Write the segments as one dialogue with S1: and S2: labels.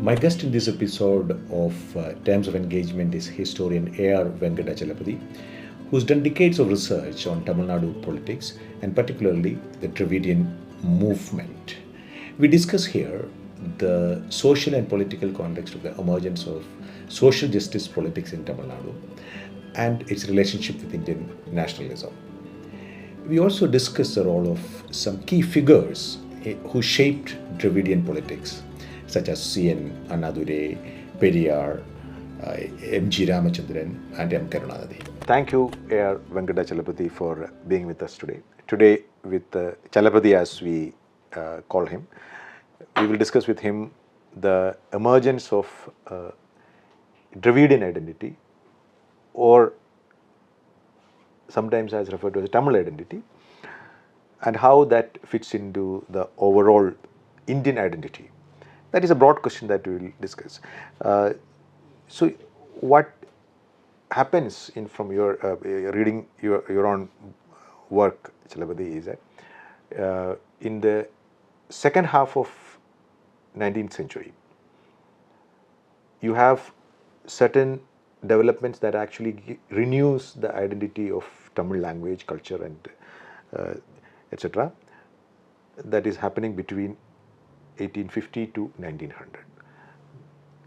S1: My guest in this episode of Terms of Engagement is historian A.R. Venkatachalapathy, who's done decades of research on Tamil Nadu politics and particularly the Dravidian movement. We discuss here the social and political context of the emergence of social justice politics in Tamil Nadu and its relationship with Indian nationalism. We also discuss the role of some key figures who shaped Dravidian politics, such as C.N. Annadurai, Periyar, M.G. Ramachandran and M. Karunanidhi. Thank you, A.R. Venkatachalapathy, for being with us today. Today, with Chalapathy as we call him, we will discuss with him the emergence of Dravidian identity, or sometimes as referred to as Tamil identity, and how that fits into the overall Indian identity. That is a broad question that we will discuss. So, what happens from your reading your own work, Chalapathy, is that in the second half of 19th century, you have certain developments that actually renews the identity of Tamil language, culture and etc. that is happening between 1850 to 1900.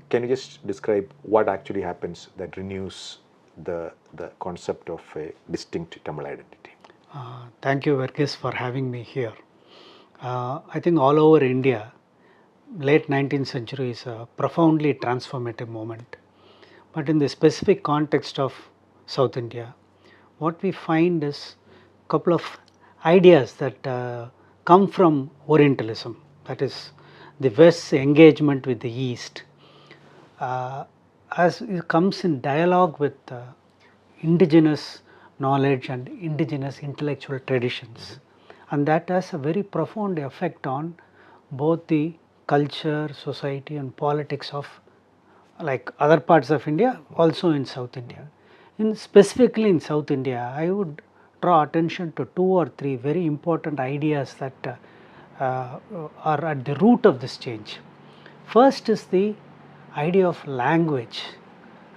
S1: Can you just describe what actually happens that renews the concept of a distinct Tamil identity?
S2: Thank you, Verghese, for having me here. I think all over India, late 19th century is a profoundly transformative moment. But in the specific context of South India, what we find is a couple of ideas that come from Orientalism, that is the West's engagement with the East, as it comes in dialogue with indigenous knowledge and indigenous intellectual traditions, and that has a very profound effect on both the culture, society and politics of like other parts of India, also in South India. Specifically in South India, I would draw attention to two or three very important ideas that are at the root of this change. First is the idea of language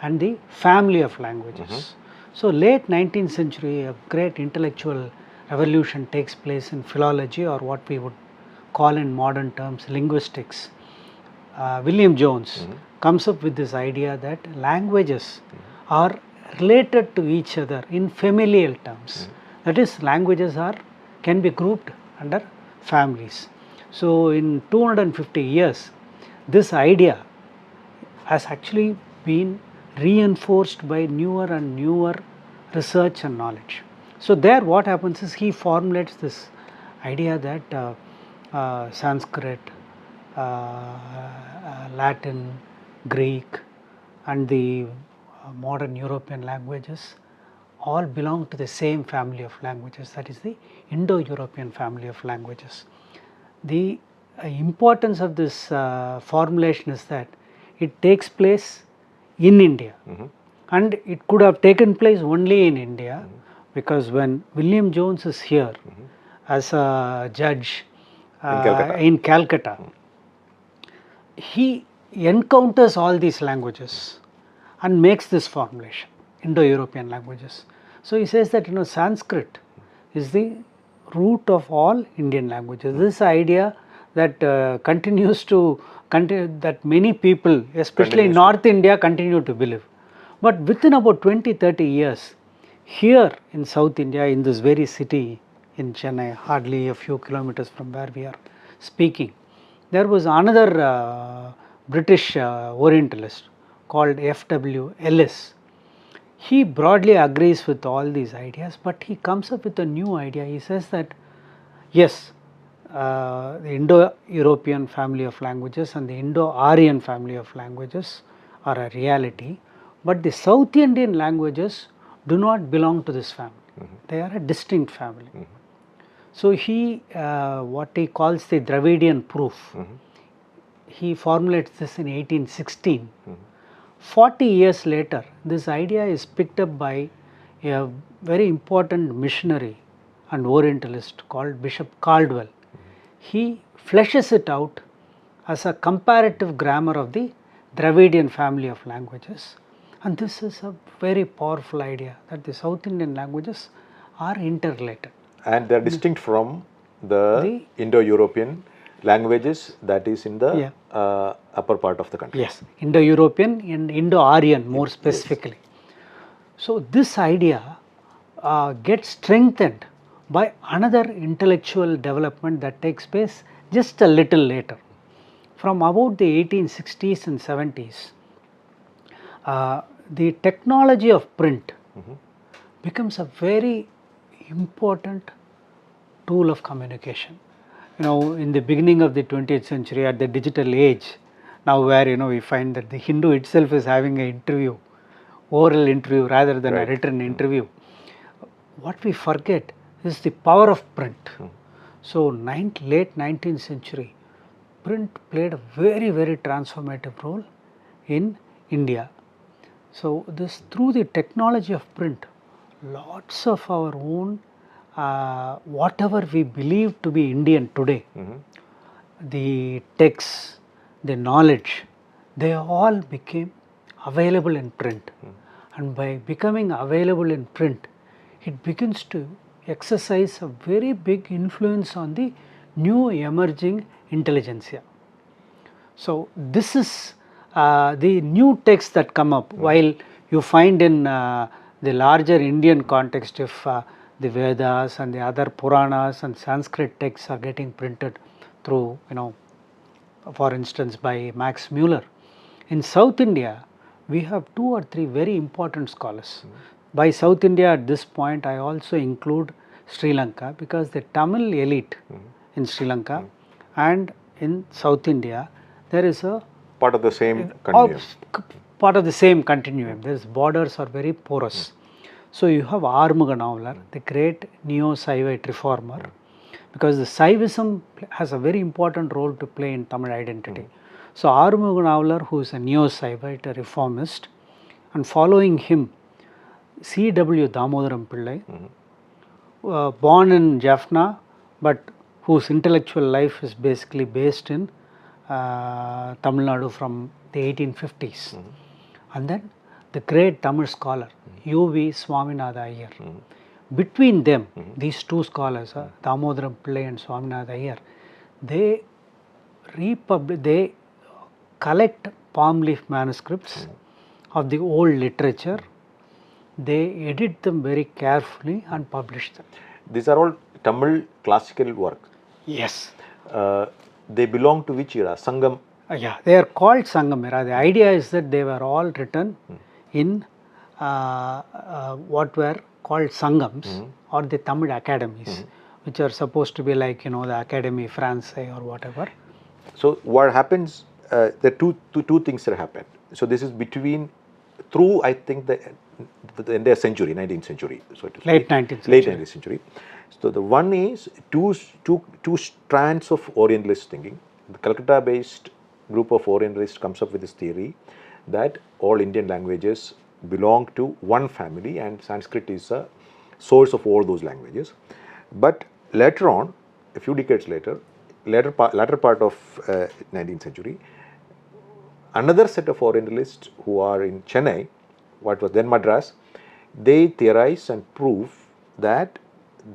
S2: and the family of languages. So, late 19th century, a great intellectual revolution takes place in philology, or what we would call in modern terms linguistics. William Jones comes up with this idea that languages are related to each other in familial terms. That is, languages can be grouped under families. So, in 250 years, this idea has actually been reinforced by newer and newer research and knowledge. So, there what happens is he formulates this idea that Sanskrit, Latin, Greek and the modern European languages all belong to the same family of languages, that is the Indo-European family of languages. The importance of this formulation is that it takes place in India, and it could have taken place only in India, because when William Jones is here as a judge in Calcutta, he encounters all these languages and makes this formulation, Indo-European languages. So, he says that Sanskrit is the root of all Indian languages. This idea that continues to that many people, especially in North India, continue to believe. But within about 20-30 years, here in South India, in this very city in Chennai, hardly a few kilometers from where we are speaking, there was another British Orientalist called F.W. Ellis. He broadly agrees with all these ideas, but he comes up with a new idea. He says that yes, the Indo-European family of languages and the Indo-Aryan family of languages are a reality, but the South Indian languages do not belong to this family. They are a distinct family. So, he what he calls the Dravidian proof, he formulates this in 1816. 40 years later, this idea is picked up by a very important missionary and Orientalist called Bishop Caldwell. He fleshes it out as a comparative grammar of the Dravidian family of languages. And this is a very powerful idea that the South Indian languages are interrelated.
S1: And they are distinct from the Indo-European languages that is in the upper part of the country.
S2: Yes, Indo-European and Indo-Aryan more specifically. Yes. So this idea gets strengthened by another intellectual development that takes place just a little later. From about the 1860s and 70s, the technology of print becomes a very important tool of communication. In the beginning of the 20th century, at the digital age, now where we find that the Hindu itself is having an interview, oral interview rather than a written interview. What we forget is the power of print. So late 19th century, print played a very, very transformative role in India. So through the technology of print, lots of our own whatever we believe to be Indian today, the texts, the knowledge, they all became available in print. And by becoming available in print, it begins to exercise a very big influence on the new emerging intelligentsia. So this is the new texts that come up, while you find in the larger Indian context, if the Vedas and the other Puranas and Sanskrit texts are getting printed through, for instance by Max Muller. In South India, we have 2 or 3 very important scholars. By South India at this point, I also include Sri Lanka, because the Tamil elite in Sri Lanka and in South India, there is a
S1: part of the same continuum.
S2: Part of the same continuum. These borders are very porous. So you have Armuga Navalar, the great neo-Saivite reformer, because the Saivism has a very important role to play in Tamil identity. So Armuga Navalar, who is a neo-Saivite, a reformist, and following him, C.W. Damodaram Pillai, born in Jaffna, but whose intellectual life is basically based in Tamil Nadu from the 1850s. And then the great Tamil scholar, U.V. Swaminatha Iyer. Between them, these 2 scholars, Damodaram Pillai and Swaminatha Iyer, they collect palm leaf manuscripts of the old literature. They edit them very carefully and publish them.
S1: These are all Tamil classical work.
S2: Yes.
S1: They belong to which era? Sangam?
S2: Yeah, they are called Sangam Era. The idea is that they were all written in what were called Sangams or the Tamil academies, which are supposed to be like, the Académie Française or whatever.
S1: So what happens, there are two things that happen. So this is through I think the entire century, 19th century. So
S2: late 19th century.
S1: Late 19th century. So the one is two strands of Orientalist thinking. The Calcutta-based group of Orientalists comes up with this theory that all Indian languages belong to one family and Sanskrit is a source of all those languages. But later on, a few decades later, latter part of 19th century, another set of Orientalists who are in Chennai, what was then Madras, they theorize and prove that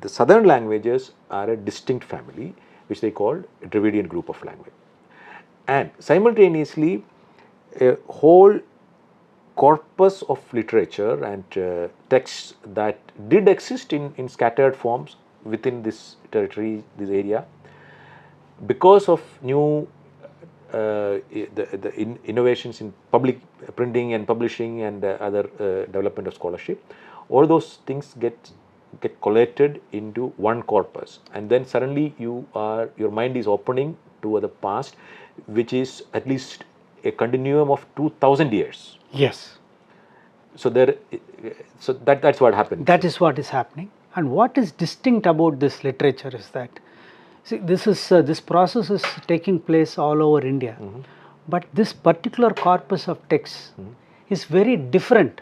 S1: the southern languages are a distinct family, which they called a Dravidian group of language. And simultaneously, a whole corpus of literature and texts that did exist in scattered forms within this territory, this area, because of new innovations in public printing and publishing and other development of scholarship, all those things get collated into one corpus, and then suddenly your mind is opening to the past, which is at least a continuum of 2000 years.
S2: Yes.
S1: So that's what happens.
S2: That is what is happening. And what is distinct about this literature is that, see, this process is taking place all over India, but this particular corpus of texts is very different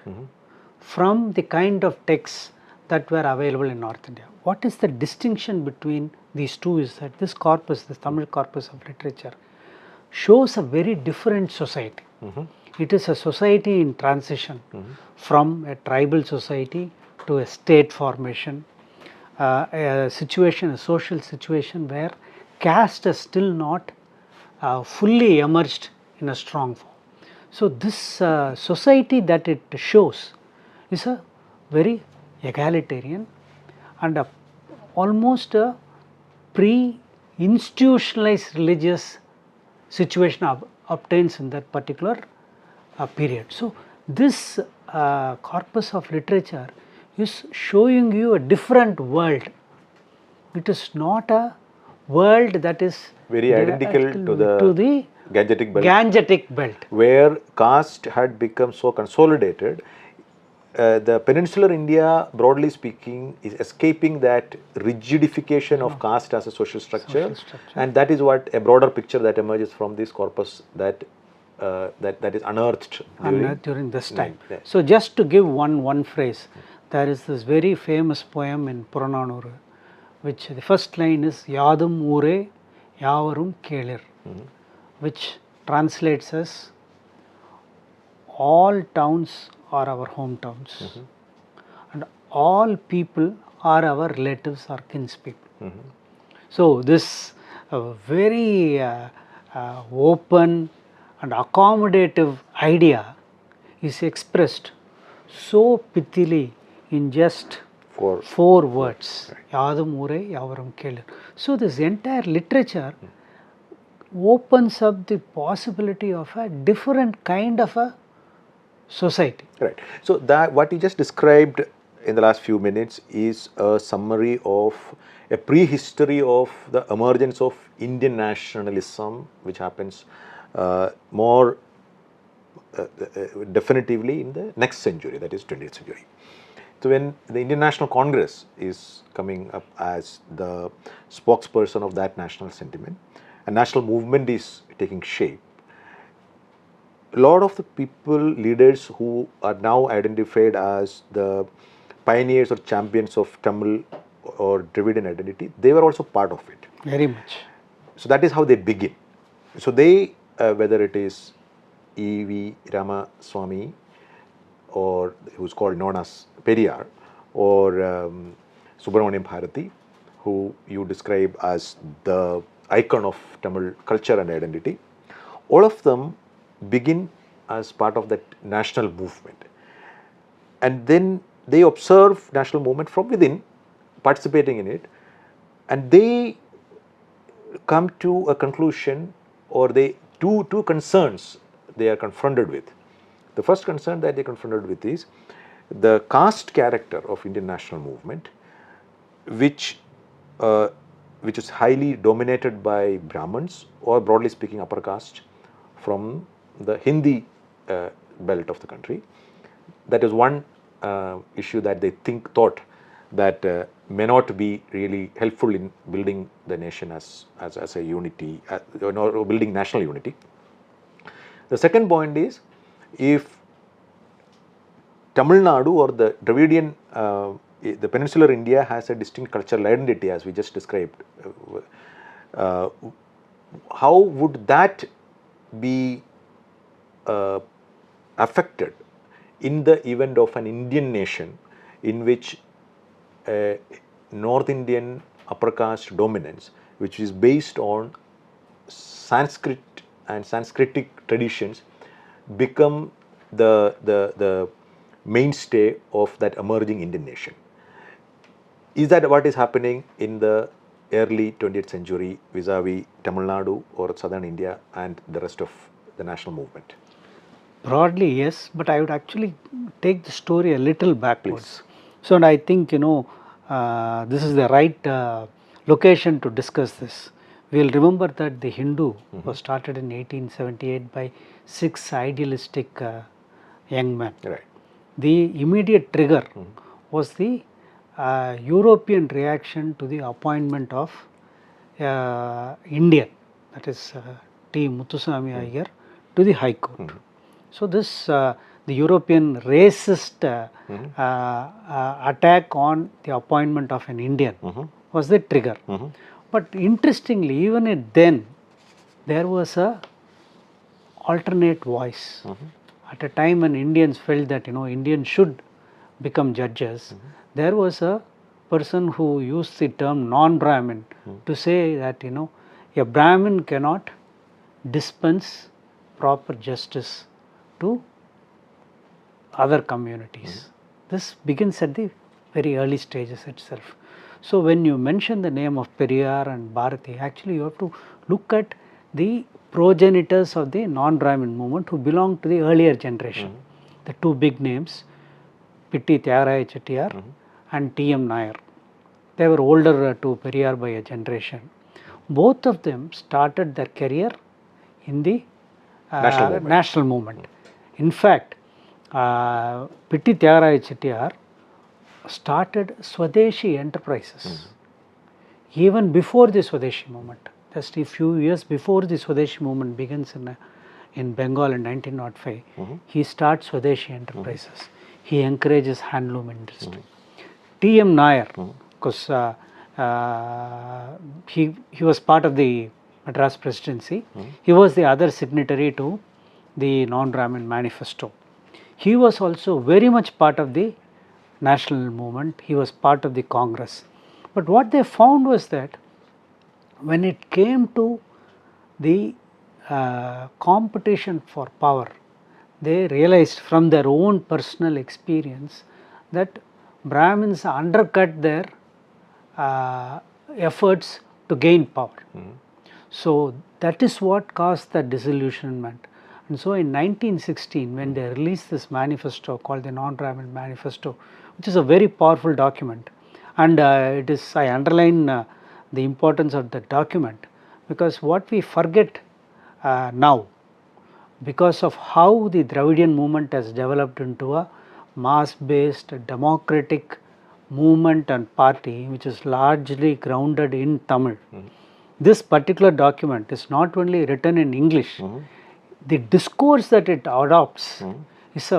S2: from the kind of texts that were available in North India. What is the distinction between these two is that this corpus, this Tamil corpus of literature, shows a very different society. It is a society in transition from a tribal society to a state formation, a situation, a social situation where caste has still not fully emerged in a strong form. So, this society that it shows is a very egalitarian and almost a pre-institutionalized religious situation obtains in that particular period. So, this corpus of literature is showing you a different world. It is not a world that is
S3: very identical to the Gangetic belt, where caste had become so consolidated. The peninsular India, broadly speaking, is escaping that rigidification of caste as a social structure, and that is what a broader picture that emerges from this corpus that is unearthed
S2: during this time. So, just to give one phrase, there is this very famous poem in Purananuru, which the first line is Yadum Ure Yavarum Kelir, which translates as all towns are our hometowns, and all people are our relatives or kinspeople. So, this very open and accommodative idea is expressed so pithily in just four words, Yadum Ure Yavarum Kelir. So, this entire literature opens up the possibility of a different kind of a society.
S3: Right. So, that what you just described in the last few minutes is a summary of a prehistory of the emergence of Indian nationalism, which happens more definitively in the next century, that is 20th century. So, when the Indian National Congress is coming up as the spokesperson of that national sentiment, a national movement is taking shape, a lot of the people, leaders who are now identified as the pioneers or champions of Tamil or Dravidian identity, they were also part of it.
S2: Very much.
S3: So, that is how they begin. So, they, whether it is E.V. Ramaswamy, or who's called known as Periyar, or Subramaniam Bharati, who you describe as the icon of Tamil culture and identity, all of them begin as part of that national movement, and then they observe national movement from within, participating in it, and they come to a conclusion, or they two concerns they are confronted with. The first concern that they are confronted with is the caste character of Indian national movement, which is highly dominated by Brahmins, or broadly speaking upper caste from the Hindi belt of the country. That is one issue that they thought that may not be really helpful in building the nation as a unity, or building national unity. The second point is, if Tamil Nadu or the Dravidian, the peninsular India has a distinct cultural identity, as we just described, how would that be affected in the event of an Indian nation in which North Indian upper caste dominance, which is based on Sanskrit and Sanskritic traditions, become the mainstay of that emerging Indian nation? Is that what is happening in the early 20th century vis-a-vis Tamil Nadu or southern India and the rest of the national movement?
S2: Broadly, yes, but I would actually take the story a little backwards.
S3: Please.
S2: So, and I think, this is the right location to discuss this. We will remember that the Hindu was started in 1878 by 6 idealistic young men.
S3: Right.
S2: The immediate trigger was the European reaction to the appointment of Indian, that is T. Muthuswami Iyer, to the High Court. So, this the European racist attack on the appointment of an Indian was the trigger. But interestingly, even then, there was a alternate voice. At a time when Indians felt that Indians should become judges, there was a person who used the term non-Brahmin to say that a Brahmin cannot dispense proper justice to other communities. This begins at the very early stages itself. So when you mention the name of Periyar and Bharati, actually you have to look at the progenitors of the non-Brahmin movement who belonged to the earlier generation. The two big names, Pitti Tyagaraya Chettiar and T.M. Nair. They were older to Periyar by a generation. Both of them started their career in the national movement. In fact, Pitti Tyagaraya Chettiar started Swadeshi enterprises even before the Swadeshi movement. Just a few years before the Swadeshi movement begins in Bengal in 1905, he starts Swadeshi enterprises. He encourages handloom industry. T.M. Nair, because he was part of the Madras presidency, he was the other signatory to the non-Brahmin manifesto. He was also very much part of the national movement. He was part of the Congress. But what they found was that when it came to the competition for power, they realized from their own personal experience that Brahmins undercut their efforts to gain power. So that is what caused the disillusionment. And so in 1916, when they released this manifesto called the Non-Brahmin Manifesto, which is a very powerful document, and I underline the importance of the document, because what we forget now, because of how the Dravidian movement has developed into a mass-based democratic movement and party which is largely grounded in Tamil. This particular document is not only written in English, the discourse that it adopts is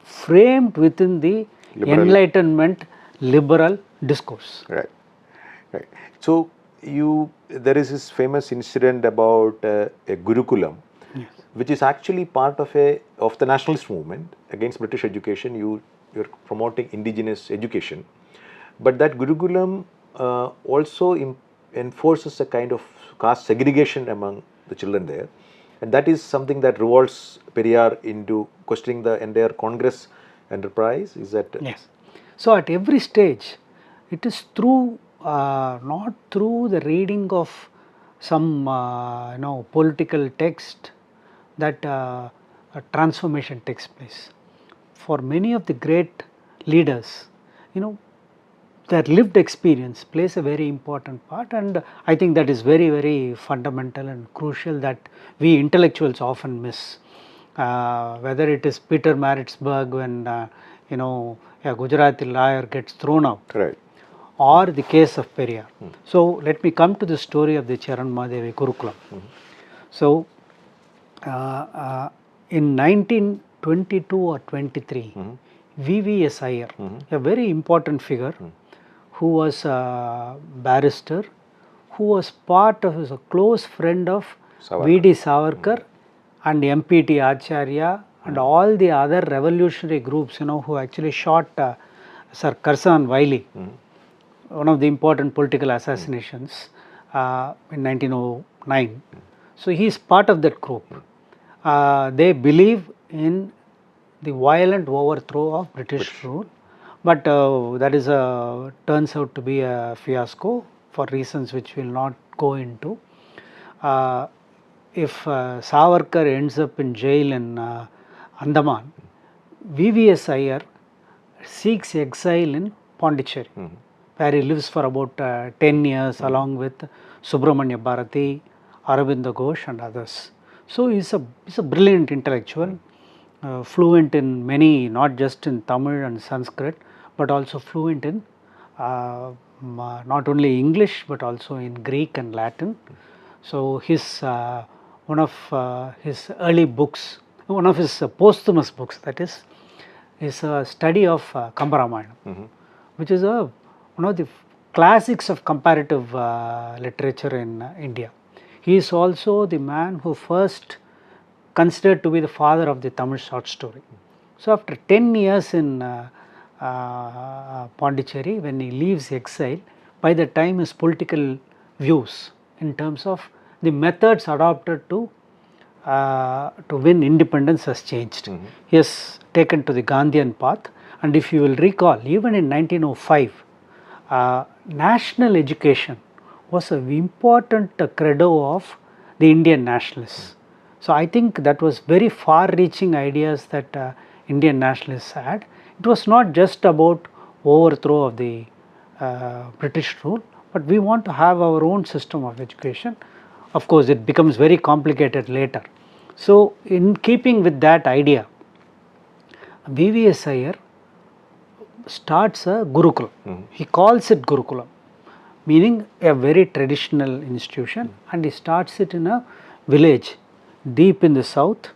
S2: framed within the Enlightenment liberal discourse.
S3: Right. So there is this famous incident about a Gurukulam, which is actually part of the nationalist movement against British education. You're promoting indigenous education, but that Gurukulam also enforces a kind of caste segregation among the children there, and that is something that revolts Periyar into questioning the entire Congress enterprise. Is that
S2: yes? So at every stage, it is through not through the reading of some political text that a transformation takes place. For many of the great leaders, their lived experience plays a very important part, and I think that is very, very fundamental and crucial that we intellectuals often miss. Whether it is Peter Maritzburg when a Gujarati lawyer gets thrown out,
S3: right,
S2: or the case of Periyar. So let me come to the story of the Charan Mahadevi Gurukulam. So in 1922 or 23, V.V.S. Iyer, a very important figure who was a barrister, who was a close friend of V.D. Savarkar and M.P.T. Acharya and all the other revolutionary groups, who actually shot Sir Karsan Wiley, one of the important political assassinations in 1909. So he is part of that group. They believe in the violent overthrow of British rule, but that is turns out to be a fiasco for reasons which we will not go into. If Savarkar ends up in jail in Andaman, V.V.S. Iyer seeks exile in Pondicherry, where he lives for about 10 years along with Subramanya Bharati, Aurobindo Ghosh and others. So he's a brilliant intellectual, fluent in many, not just in Tamil and Sanskrit, but also fluent in not only English but also in Greek and Latin. So one of his early books, one of his posthumous books, that is a study of Kambaramayana, which is one of the classics of comparative literature in India. He is also the man who first considered to be the father of the Tamil short story. So after 10 years in Pondicherry, when he leaves exile, by the time his political views in terms of the methods adopted to win independence has changed. He has taken to the Gandhian path, and if you will recall, even in 1905, national education was an important credo of the Indian nationalists. So I think that was very far-reaching ideas that Indian nationalists had. It was not just about overthrow of the British rule, but we want to have our own system of education. Of course, it becomes very complicated later. So in keeping with that idea, VVS Iyer starts a Gurukul. He calls it Gurukulam, meaning a very traditional institution, and he starts it in a village deep in the south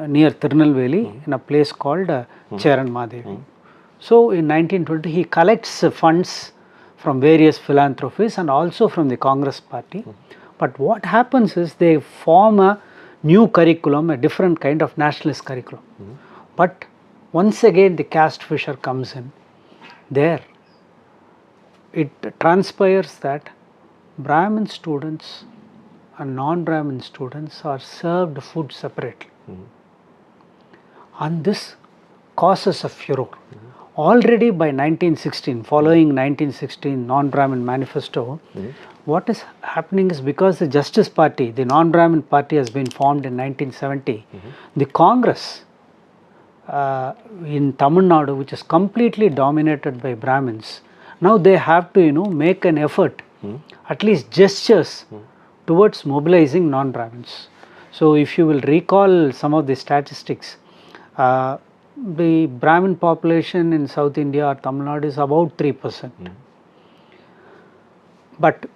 S2: near Tirunelveli in a place called Cheranmadevi. So in 1920 he collects funds from various philanthropies and also from the Congress party. But what happens is they form a new curriculum, a different kind of nationalist curriculum. But once again the caste fissure comes in. There it transpires that Brahmin students and non-Brahmin students are served food separately. And this causes a furor. Already by 1916, following 1916 non-Brahmin manifesto, what is happening is because the Justice Party, the non-Brahmin party has been formed in 1970, the Congress in Tamil Nadu, which is completely dominated by Brahmins, now they have to make an effort, at least gestures towards mobilizing non-Brahmins. So if you will recall some of the statistics, the Brahmin population in South India or Tamil Nadu is about 3%. But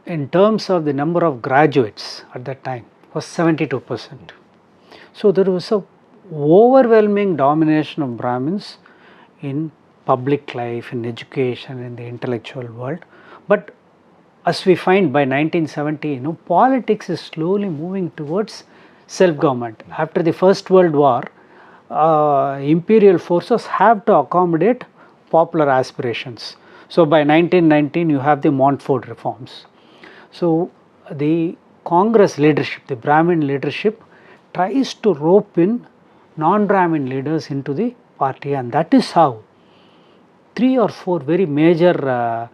S2: in terms of the number of graduates at that time was 72%. So there was a overwhelming domination of Brahmins in public life, in education, in the intellectual world. But as we find by 1970, politics is slowly moving towards self-government. After the First World War, imperial forces have to accommodate popular aspirations. So by 1919 you have the Montfort reforms. So the Congress leadership, the Brahmin leadership, tries to rope in non-Brahmin leaders into the party, and that is how 3 or 4 very major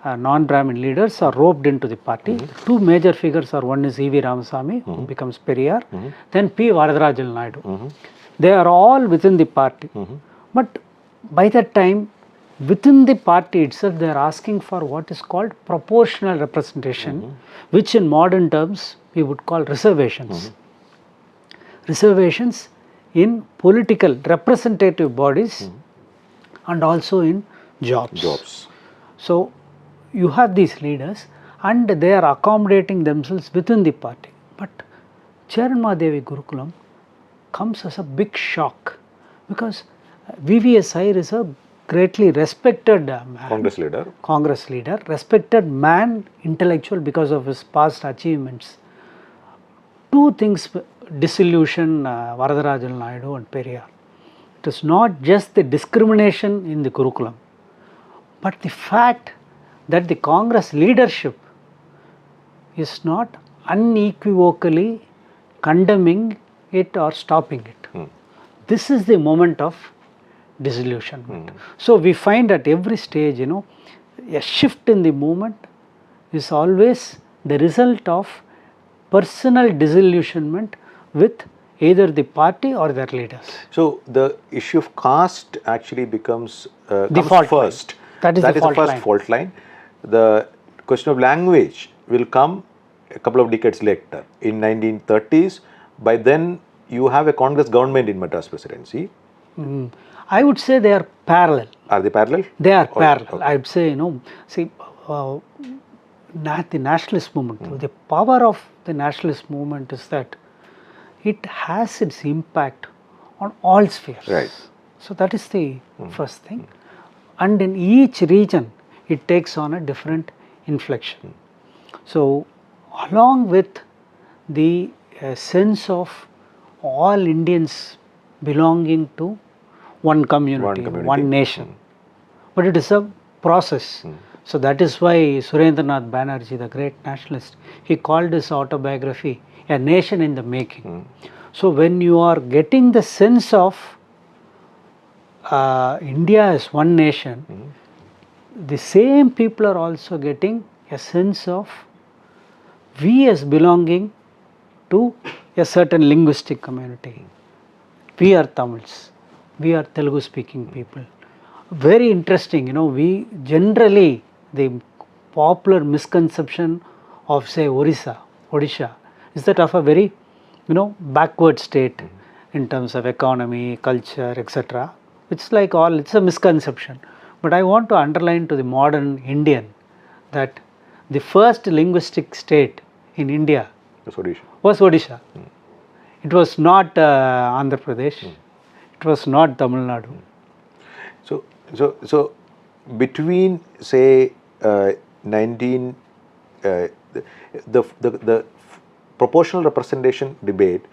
S2: non-Brahmin leaders are roped into the party. 2 major figures are, one is E.V. Ramasamy, who becomes Periyar, then P. Varadarajan Naidu. They are all within the party. But by that time, within the party itself, they are asking for what is called proportional representation, which in modern terms we would call reservations. Reservations in political representative bodies and also in jobs. So you have these leaders and they are accommodating themselves within the party. But Cheranmadevi Gurukulam comes as a big shock, because VVS Iyer is a greatly respected man, Congress leader, respected man, intellectual because of his past achievements. 2 things disillusion Varadarajan Naidu and Periyar. It is not just the discrimination in the curriculum, but the fact that the Congress leadership is not unequivocally condemning it or stopping it. This is the moment of disillusionment. So we find at every stage, a shift in the movement is always the result of personal disillusionment with either the party or their leaders.
S3: So the issue of caste actually becomes
S2: fault
S3: first.
S2: Line. That is the
S3: first fault line. The question of language will come a couple of decades later. In 1930s, by then you have a Congress government in Madras Presidency.
S2: I would say they are parallel.
S3: Are they parallel?
S2: They are parallel. Okay. I would say, the nationalist movement, the power of the nationalist movement is that it has its impact on all spheres.
S3: Right.
S2: So that is the first thing. And in each region, it takes on a different inflection. So along with the sense of all Indians belonging to one community,
S3: community.
S2: one nation. But it is a process. So that is why Surendranath Banerjee, the great nationalist, he called his autobiography A Nation in the Making. So when you are getting the sense of India as one nation, the same people are also getting a sense of we as belonging to a certain linguistic community. We are Tamils, we are Telugu speaking people. Very interesting, we generally, the popular misconception of say Odisha is that of a very, backward state in terms of economy, culture, etc. It's like it's a misconception. But I want to underline to the modern Indian that the first linguistic state in India was Odisha. It was not Andhra Pradesh. It was not Tamil Nadu.
S3: So between say 19 the proportional representation debate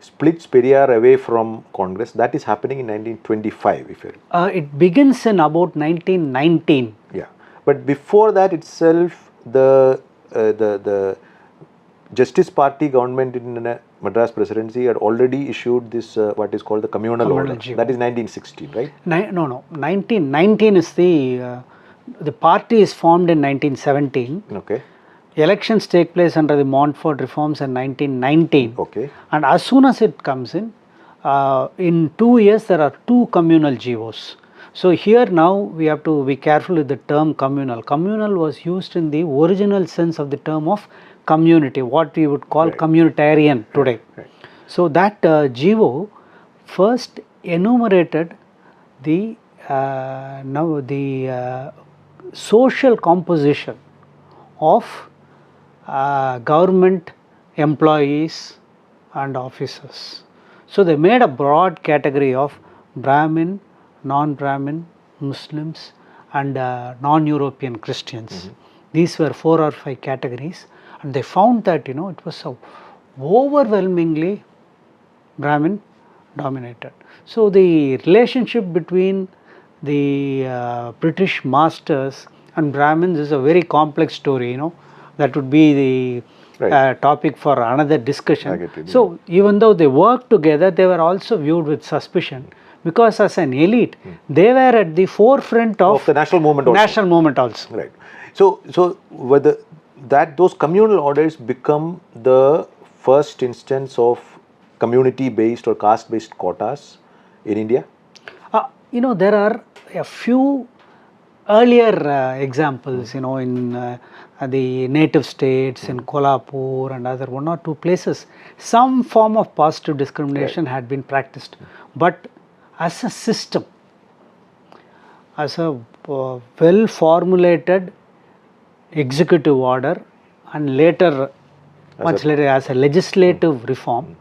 S3: splits Periyar away from Congress. That is happening in 1925. If you
S2: it begins in about 1919.
S3: Yeah, but before that itself, the Justice Party government in the Madras Presidency had already issued this what is called the communal order. That is 1916, right?
S2: No. 1919 is the party is formed in 1917.
S3: Okay.
S2: Elections take place under the Montfort reforms in 1919.
S3: Okay.
S2: And as soon as it comes in 2 years there are 2 communal GOs. So here now we have to be careful with the term communal. Communal was used in the original sense of the term of community, what we would call communitarian today.
S3: Right.
S2: So that GO first enumerated the social composition of government employees and officers. So they made a broad category of Brahmin, non-Brahmin, Muslims and non-European Christians. These were 4 or 5 categories, and they found that it was so overwhelmingly Brahmin dominated. So the relationship between the British masters and Brahmins is a very complex story. That would be the topic for another discussion. So even though they worked together, they were also viewed with suspicion, because as an elite they were at the forefront of
S3: the national movement also. Right. So whether those communal orders become the first instance of community based or caste based quotas in India?
S2: There are a few earlier examples, in the native states, in Kolhapur and other 1 or 2 places, some form of positive discrimination had been practiced. But as a system, as a well formulated executive order and later, much later as a legislative reform,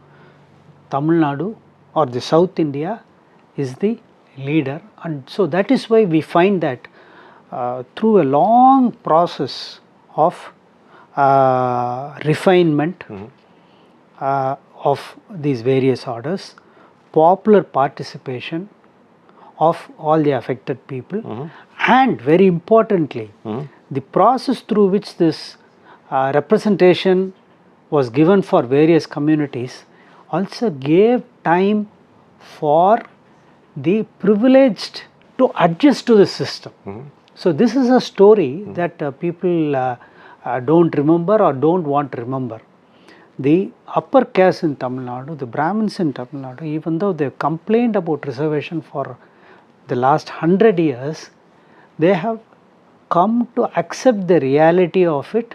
S2: Tamil Nadu or the South India is the leader. And so that is why we find that through a long process of refinement of these various orders, popular participation of all the affected people, and very importantly, the process through which this representation was given for various communities also gave time for the privileged to adjust to the system. So this is a story that people don't remember or don't want to remember. The upper caste in Tamil Nadu, the Brahmins in Tamil Nadu, even though they complained about reservation for the last 100 years, they have come to accept the reality of it.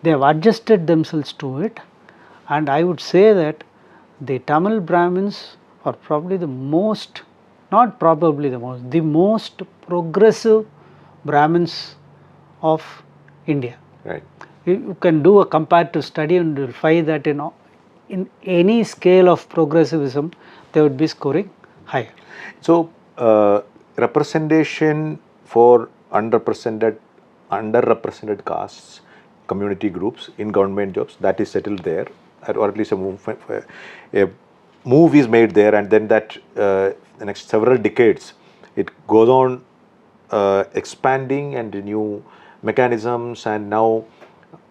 S2: They have adjusted themselves to it, and I would say that the Tamil Brahmins are probably the most, not probably the most progressive Brahmins of India.
S3: Right.
S2: You can do a comparative study and you will find that in any scale of progressivism they would be scoring higher.
S3: So representation for underrepresented castes, community groups in government jobs, that is settled there, or at least a move is made there, and then that the next several decades it goes on expanding and new mechanisms, and now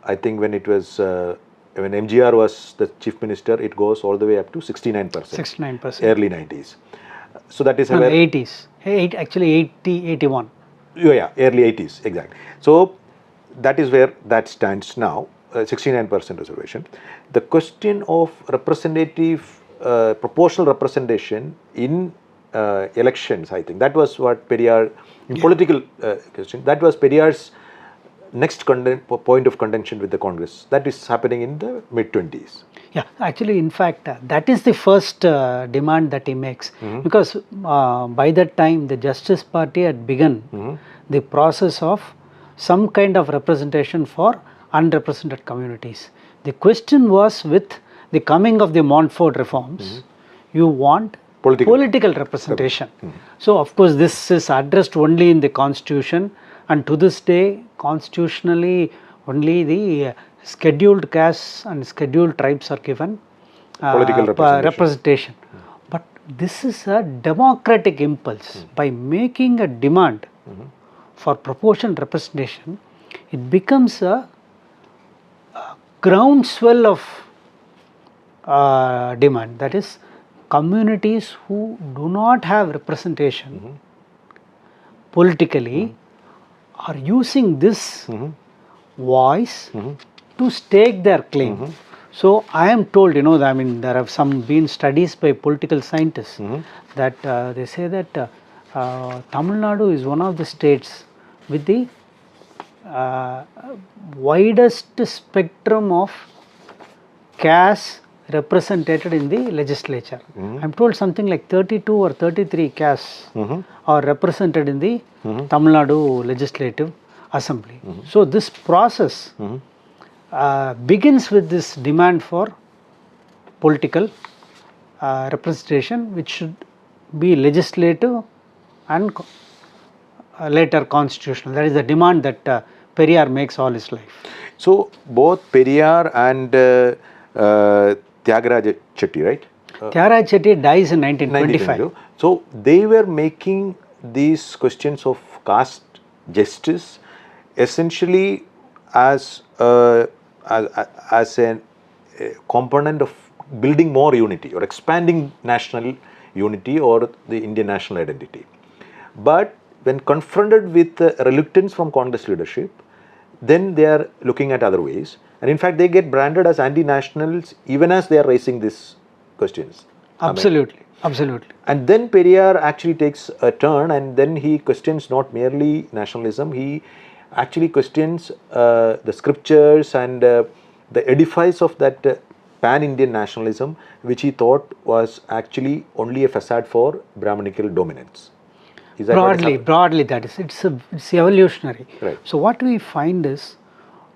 S3: I think when it was when MGR was the chief minister, it goes all the way up to 69%.
S2: 69%.
S3: Early 90s. So that is
S2: No,
S3: where
S2: 80s. Actually 81.
S3: yeah, early 80s, exactly. So that is where that stands now, 69% reservation. The question of representative, proportional representation in elections, I think that was what Periyar, in political question, that was Periyar's next point of contention with the Congress. That is happening in the mid-20s.
S2: Yeah, actually, in fact, that is the first demand that he makes, because by that time the Justice Party had begun the process of some kind of representation for unrepresented communities. The question was, with the coming of the Montfort reforms, you want political representation. So, of course, this is addressed only in the Constitution, and to this day, constitutionally, only the scheduled castes and scheduled tribes are given
S3: Political representation.
S2: But this is a democratic impulse. By making a demand for proportional representation, it becomes a groundswell of demand. That is, communities who do not have representation politically are using this voice to stake their claim. So I am told, I mean, there have been studies by political scientists that they say that Tamil Nadu is one of the states with the widest spectrum of castes represented in the legislature. I'm told something like 32 or 33 castes are represented in the Tamil Nadu Legislative Assembly. So this process begins with this demand for political representation, which should be legislative and later constitutional. That is the demand that Periyar makes all his life.
S3: So both Periyar and Tyagaraja Chetty, right?
S2: Tyagaraja Chetty dies in 1925.
S3: So they were making these questions of caste justice essentially as a component of building more unity or expanding national unity or the Indian national identity. But when confronted with reluctance from Congress leadership, then they are looking at other ways, and in fact they get branded as anti-nationals even as they are raising these questions.
S2: Absolutely, absolutely.
S3: And then Periyar actually takes a turn, and then he questions not merely nationalism, he actually questions the scriptures and the edifice of that pan-Indian nationalism, which he thought was actually only a facade for Brahmanical dominance. Is that
S2: broadly that is, it's evolutionary.
S3: Right.
S2: So what we find is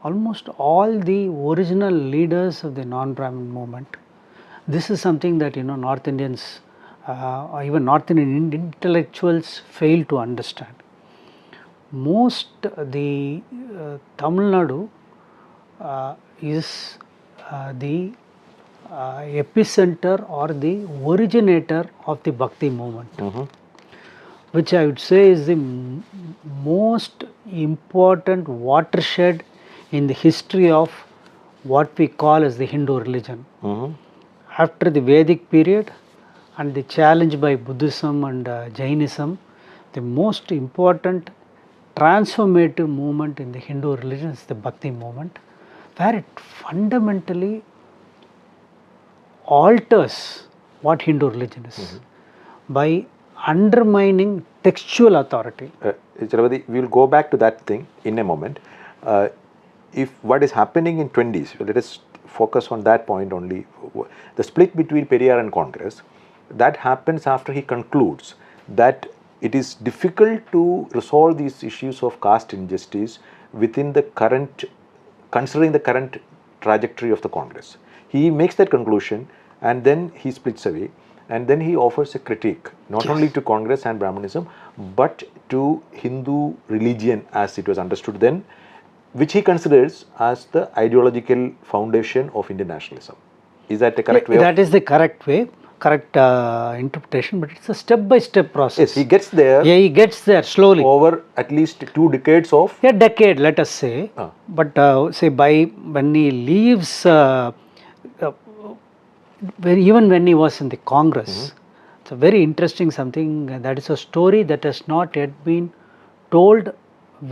S2: almost all the original leaders of the non-Brahmin movement, this is something that North Indians or even North Indian intellectuals fail to understand. Most the Tamil Nadu is the epicenter or the originator of the Bhakti movement, which I would say is the most important watershed in the history of what we call as the Hindu religion. After the Vedic period and the challenge by Buddhism and Jainism, the most important transformative movement in the Hindu religion is the Bhakti movement, where it fundamentally alters what Hindu religion is by undermining textual authority.
S3: Chalapathy, we will go back to that thing in a moment. If what is happening in 20s, let us focus on that point only. The split between Periyar and Congress, that happens after he concludes that it is difficult to resolve these issues of caste injustice within the current, considering the current trajectory of the Congress. He makes that conclusion and then he splits away, and then he offers a critique not only to Congress and Brahmanism but to Hindu religion as it was understood then, which he considers as the ideological foundation of Indian nationalism. Is that the correct way?
S2: That is the correct way. correct interpretation, but it's a step-by-step process.
S3: Yes, he gets there.
S2: Yeah, he gets there slowly.
S3: Over at least 2 decades of.
S2: A decade, let us say. But say when he leaves, even when he was in the Congress, it's a very interesting something. That is a story that has not yet been told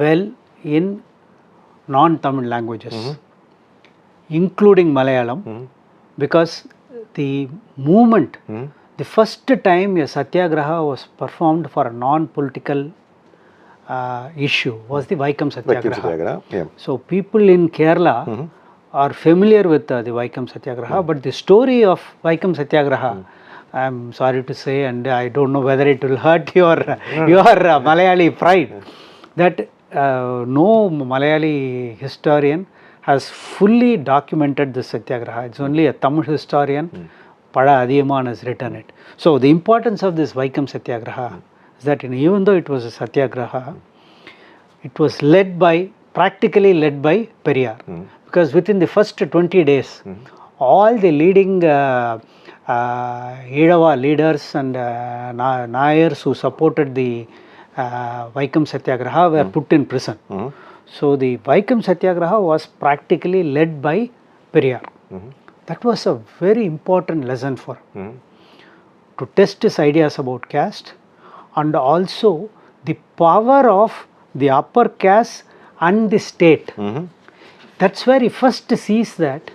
S2: well in non-Tamil languages, including Malayalam, because the movement, the first time a satyagraha was performed for a non-political issue was the Vaikam Satyagraha.
S3: Yeah.
S2: So people in Kerala are familiar with the Vaikam Satyagraha, but the story of Vaikam Satyagraha, I am sorry to say, and I don't know whether it will hurt your Malayali pride, that no Malayali historian has fully documented the Satyagraha. It's only a Tamil historian, Pada Adiyaman, has written it. So the importance of this Vaikam Satyagraha is that even though it was a Satyagraha, it was practically led by Periyar. Because within the first 20 days, all the leading Idava leaders and Nayars who supported the Vaikam Satyagraha were put in prison. So the Vaikam Satyagraha was practically led by Periyar. That was a very important lesson for him, to test his ideas about caste, and also the power of the upper caste and the state. That's where he first sees that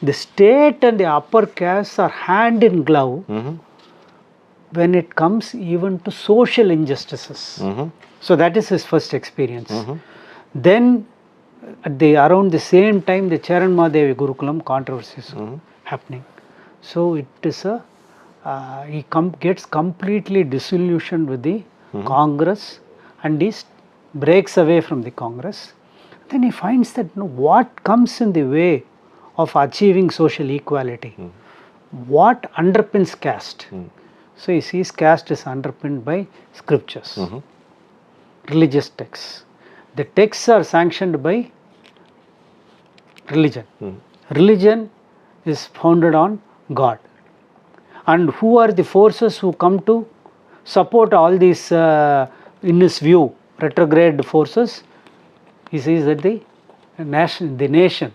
S2: the state and the upper caste are hand in glove when it comes even to social injustices. So that is his first experience. Then at around the same time, the Charanmadevi Gurukulam controversy is happening. So it is he gets completely disillusioned with the Congress, and he breaks away from the Congress. Then he finds that what comes in the way of achieving social equality, what underpins caste. So he sees caste is underpinned by scriptures, religious texts. The texts are sanctioned by religion. Religion is founded on God. And who are the forces who come to support all these, in his view, retrograde forces? He sees that the nation,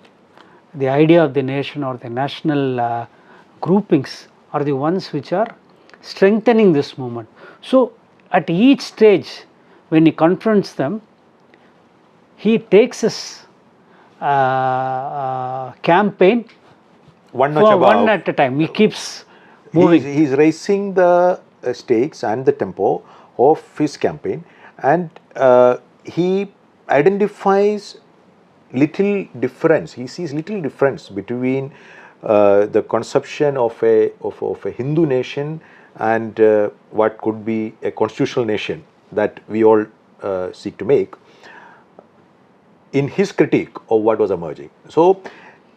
S2: the idea of the nation or the national groupings are the ones which are strengthening this movement. So at each stage, when he confronts them, he takes his campaign
S3: one at
S2: a time. He keeps moving.
S3: He's raising the stakes and the tempo of his campaign, and he identifies little difference. He sees little difference between the conception of a Hindu nation and what could be a constitutional nation that we all seek to make, in his critique of what was emerging. So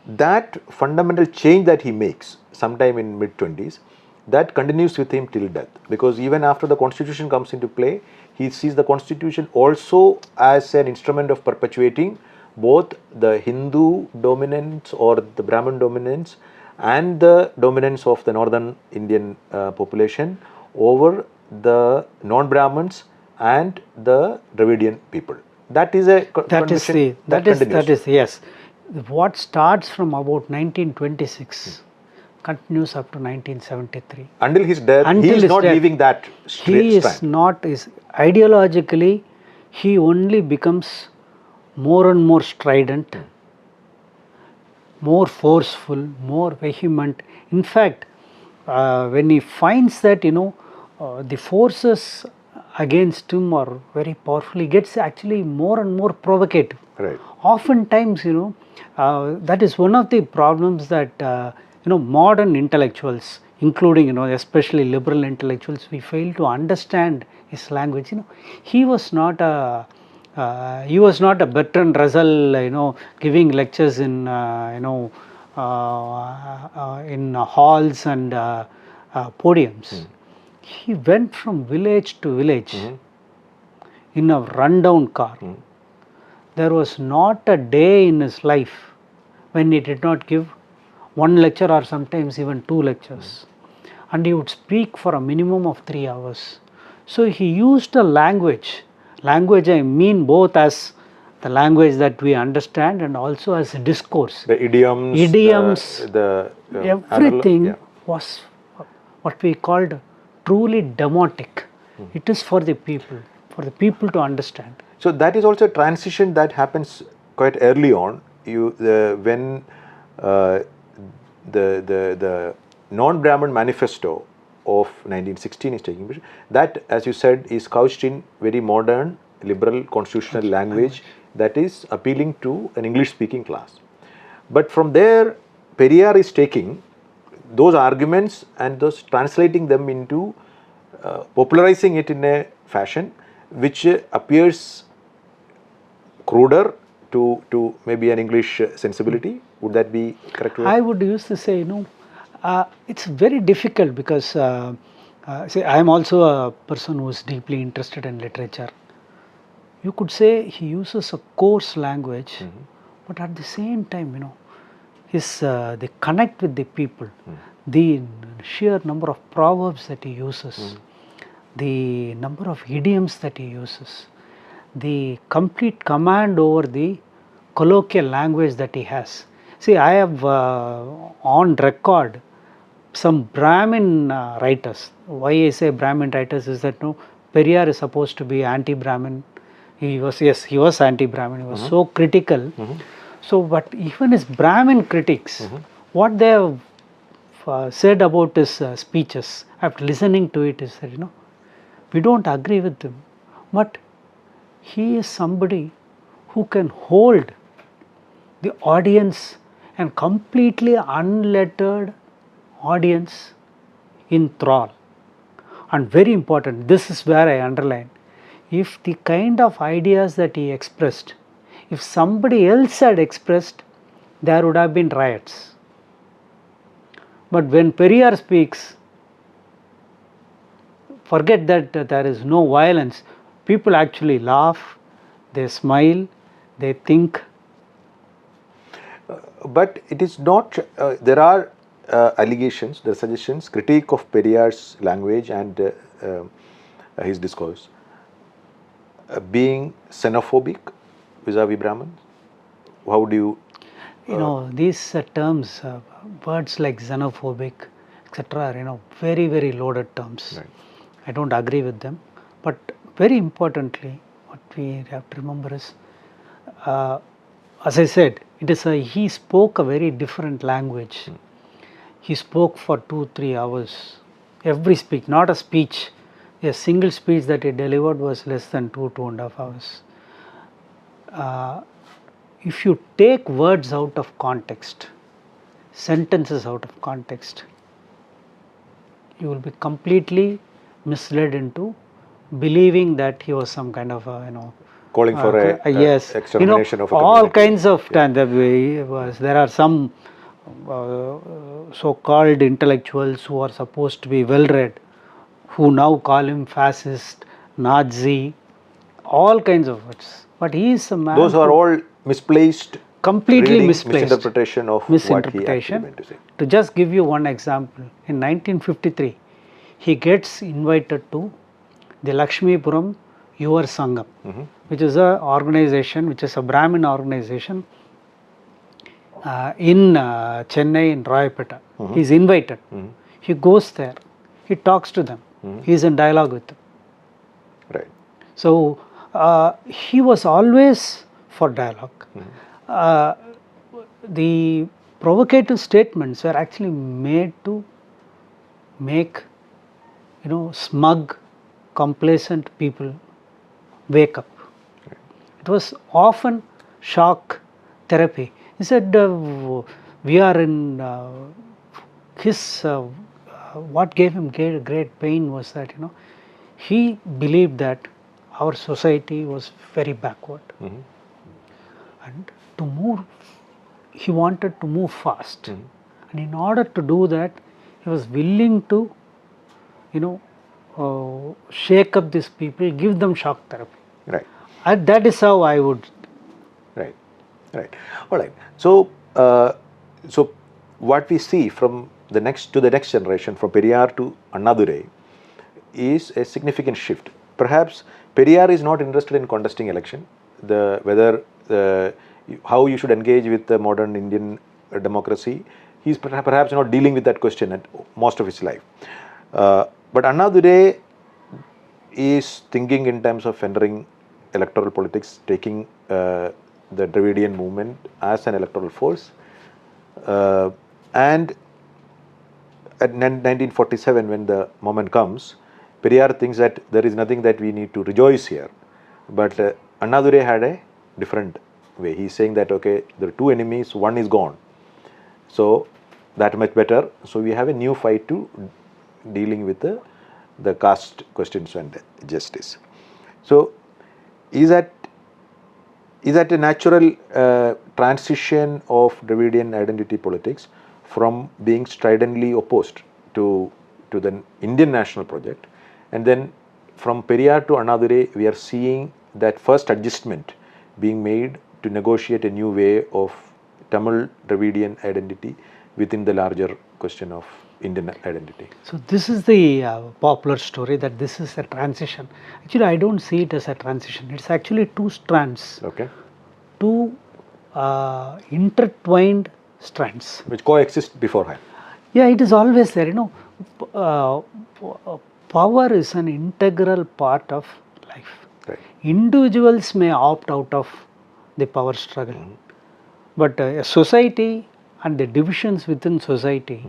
S3: that fundamental change that he makes sometime in mid-20s, that continues with him till death, because even after the constitution comes into play, he sees the constitution also as an instrument of perpetuating both the Hindu dominance or the Brahmin dominance and the dominance of the northern Indian population over the non-Brahmins and the Dravidian people. That is a condition that continues.
S2: Yes. What starts from about 1926 continues up to 1973.
S3: Until his death, he is not leaving that strand.
S2: He is not, ideologically, he only becomes more and more strident, more forceful, more vehement. In fact, when he finds that, the forces against him are very powerful, he gets actually more and more provocative.
S3: Right.
S2: Oftentimes, that is one of the problems that, modern intellectuals, including, especially liberal intellectuals, we fail to understand his language. He was not a Bertrand Russell, giving lectures in, in halls and podiums. He went from village to village in a rundown car. There was not a day in his life when he did not give one lecture or sometimes even two lectures. and he would speak for a minimum of 3 hours. So he used a language. Language I mean both as the language that we understand and also as discourse.
S3: The idioms,
S2: Everything was what we called truly demotic. It is for the people to understand.
S3: So that is also a transition that happens quite early on. When the non-Brahmin manifesto of 1916 is taking place, that, as you said, is couched in very modern, liberal, constitutional language that is appealing to an English-speaking class. But from there, Periyar is taking those arguments and those translating them into popularizing it in a fashion which appears cruder to maybe an English sensibility. Would that be correct?
S2: I would used to say, it's very difficult because see, I am also a person who is deeply interested in literature. You could say he uses a coarse language, but at the same time, they connect with the people. The sheer number of proverbs that he uses, the number of idioms that he uses, the complete command over the colloquial language that he has. See, I have on record some Brahmin writers. Why I say Brahmin writers is that Periyar is supposed to be anti-Brahmin. He was anti-Brahmin. He was so critical. So, but even his Brahmin critics, what they have said about his speeches after listening to it is that we don't agree with him, but he is somebody who can hold the audience and completely unlettered audience in thrall. And very important, this is where I underline, if the kind of ideas that he expressed, if somebody else had expressed, there would have been riots. But when Periyar speaks, forget that there is no violence. People actually laugh, they smile, they think.
S3: But it is not, there are allegations, there are suggestions, critique of Periyar's language and his discourse being xenophobic vis-a-vis Brahmins. How do you...
S2: these terms, words like xenophobic, etc. are, very, very loaded terms.
S3: Right.
S2: I don't agree with them. But very importantly, what we have to remember is, as I said, he spoke a very different language. He spoke for 2-3 hours. Every speech, not a speech. A single speech that he delivered was less than 2.5 hours. If you take words out of context, sentences out of context, you will be completely misled into believing that he was some kind of
S3: calling for
S2: yes,
S3: extermination of a
S2: all
S3: community.
S2: kinds of times. There are some so-called intellectuals who are supposed to be well-read, who now call him fascist, Nazi, all kinds of words. But he is a man.
S3: Those are all misplaced,
S2: completely misplaced
S3: misinterpretation of what he actually meant to say.
S2: To just give you one example, in 1953, he gets invited to the Lakshmipuram Yuvar Sangam, which is a organization, which is a Brahmin organization in Chennai, in Royapeta. He is invited. He goes there. He talks to them. He is in dialogue with them.
S3: Right.
S2: So he was always for dialogue. The provocative statements were actually made to make smug, complacent people wake up. Right. It was often shock therapy. He said, we are in what gave him great pain was that he believed that our society was very backward, and to move, he wanted to move fast, and in order to do that, he was willing to shake up these people, give them shock therapy.
S3: Right.
S2: And that is how I would.
S3: Right. All right. So, so what we see from the next generation, from Periyar to Annadurai, is a significant shift. Perhaps Periyar is not interested in contesting election, how you should engage with the modern Indian democracy. He's perhaps not dealing with that question at most of his life. But Annadurai is thinking in terms of entering electoral politics, taking the Dravidian movement as an electoral force. And at 1947, when the moment comes, Periyar thinks that there is nothing that we need to rejoice here. But Annadurai had a different way. He's saying that, okay, there are two enemies, one is gone. So that much better. So we have a new fight to dealing with the caste questions and justice. So is that a natural transition of Dravidian identity politics from being stridently opposed to the Indian national project, and then from Periyar to Annadurai we are seeing that first adjustment being made to negotiate a new way of Tamil Dravidian identity within the larger question of Indian identity.
S2: So this is the popular story that this is a transition. Actually, I don't see it as a transition. It's actually two strands,
S3: Okay.
S2: two intertwined strands.
S3: Which coexist beforehand.
S2: Yeah, it is always there. Power is an integral part of life.
S3: Right.
S2: Individuals may opt out of the power struggle, but a society and the divisions within society,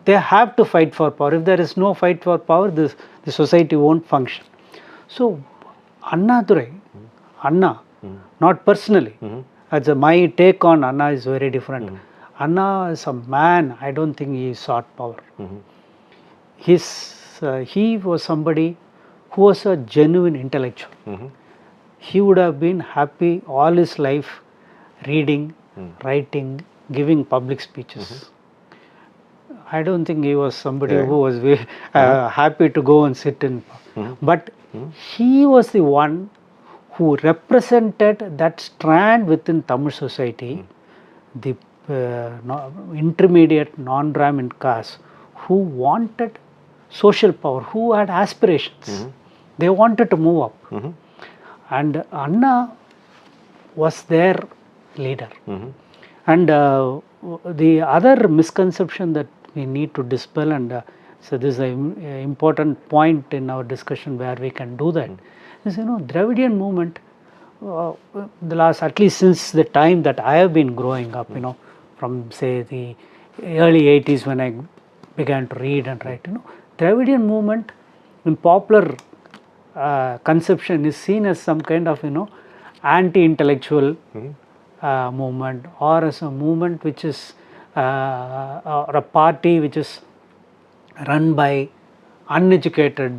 S2: they have to fight for power. If there is no fight for power, the society won't function. So, Annadurai, Anna, not personally, my take on Anna is very different. Anna is a man, I don't think he sought power. He was somebody who was a genuine intellectual. He would have been happy all his life reading, writing, giving public speeches. I don't think he was somebody who was very happy to go and sit in. But he was the one who represented that strand within Tamil society, the intermediate non-Brahmin caste, who wanted social power, who had aspirations. They wanted to move up. And Anna was their leader. And the other misconception that we need to dispel, and so this is an important point in our discussion where we can do that, is Dravidian movement, the last, at least since the time that I have been growing up, from say the early 80s when I began to read and write, Dravidian movement in popular conception is seen as some kind of anti-intellectual movement, or as a movement which is or a party which is run by uneducated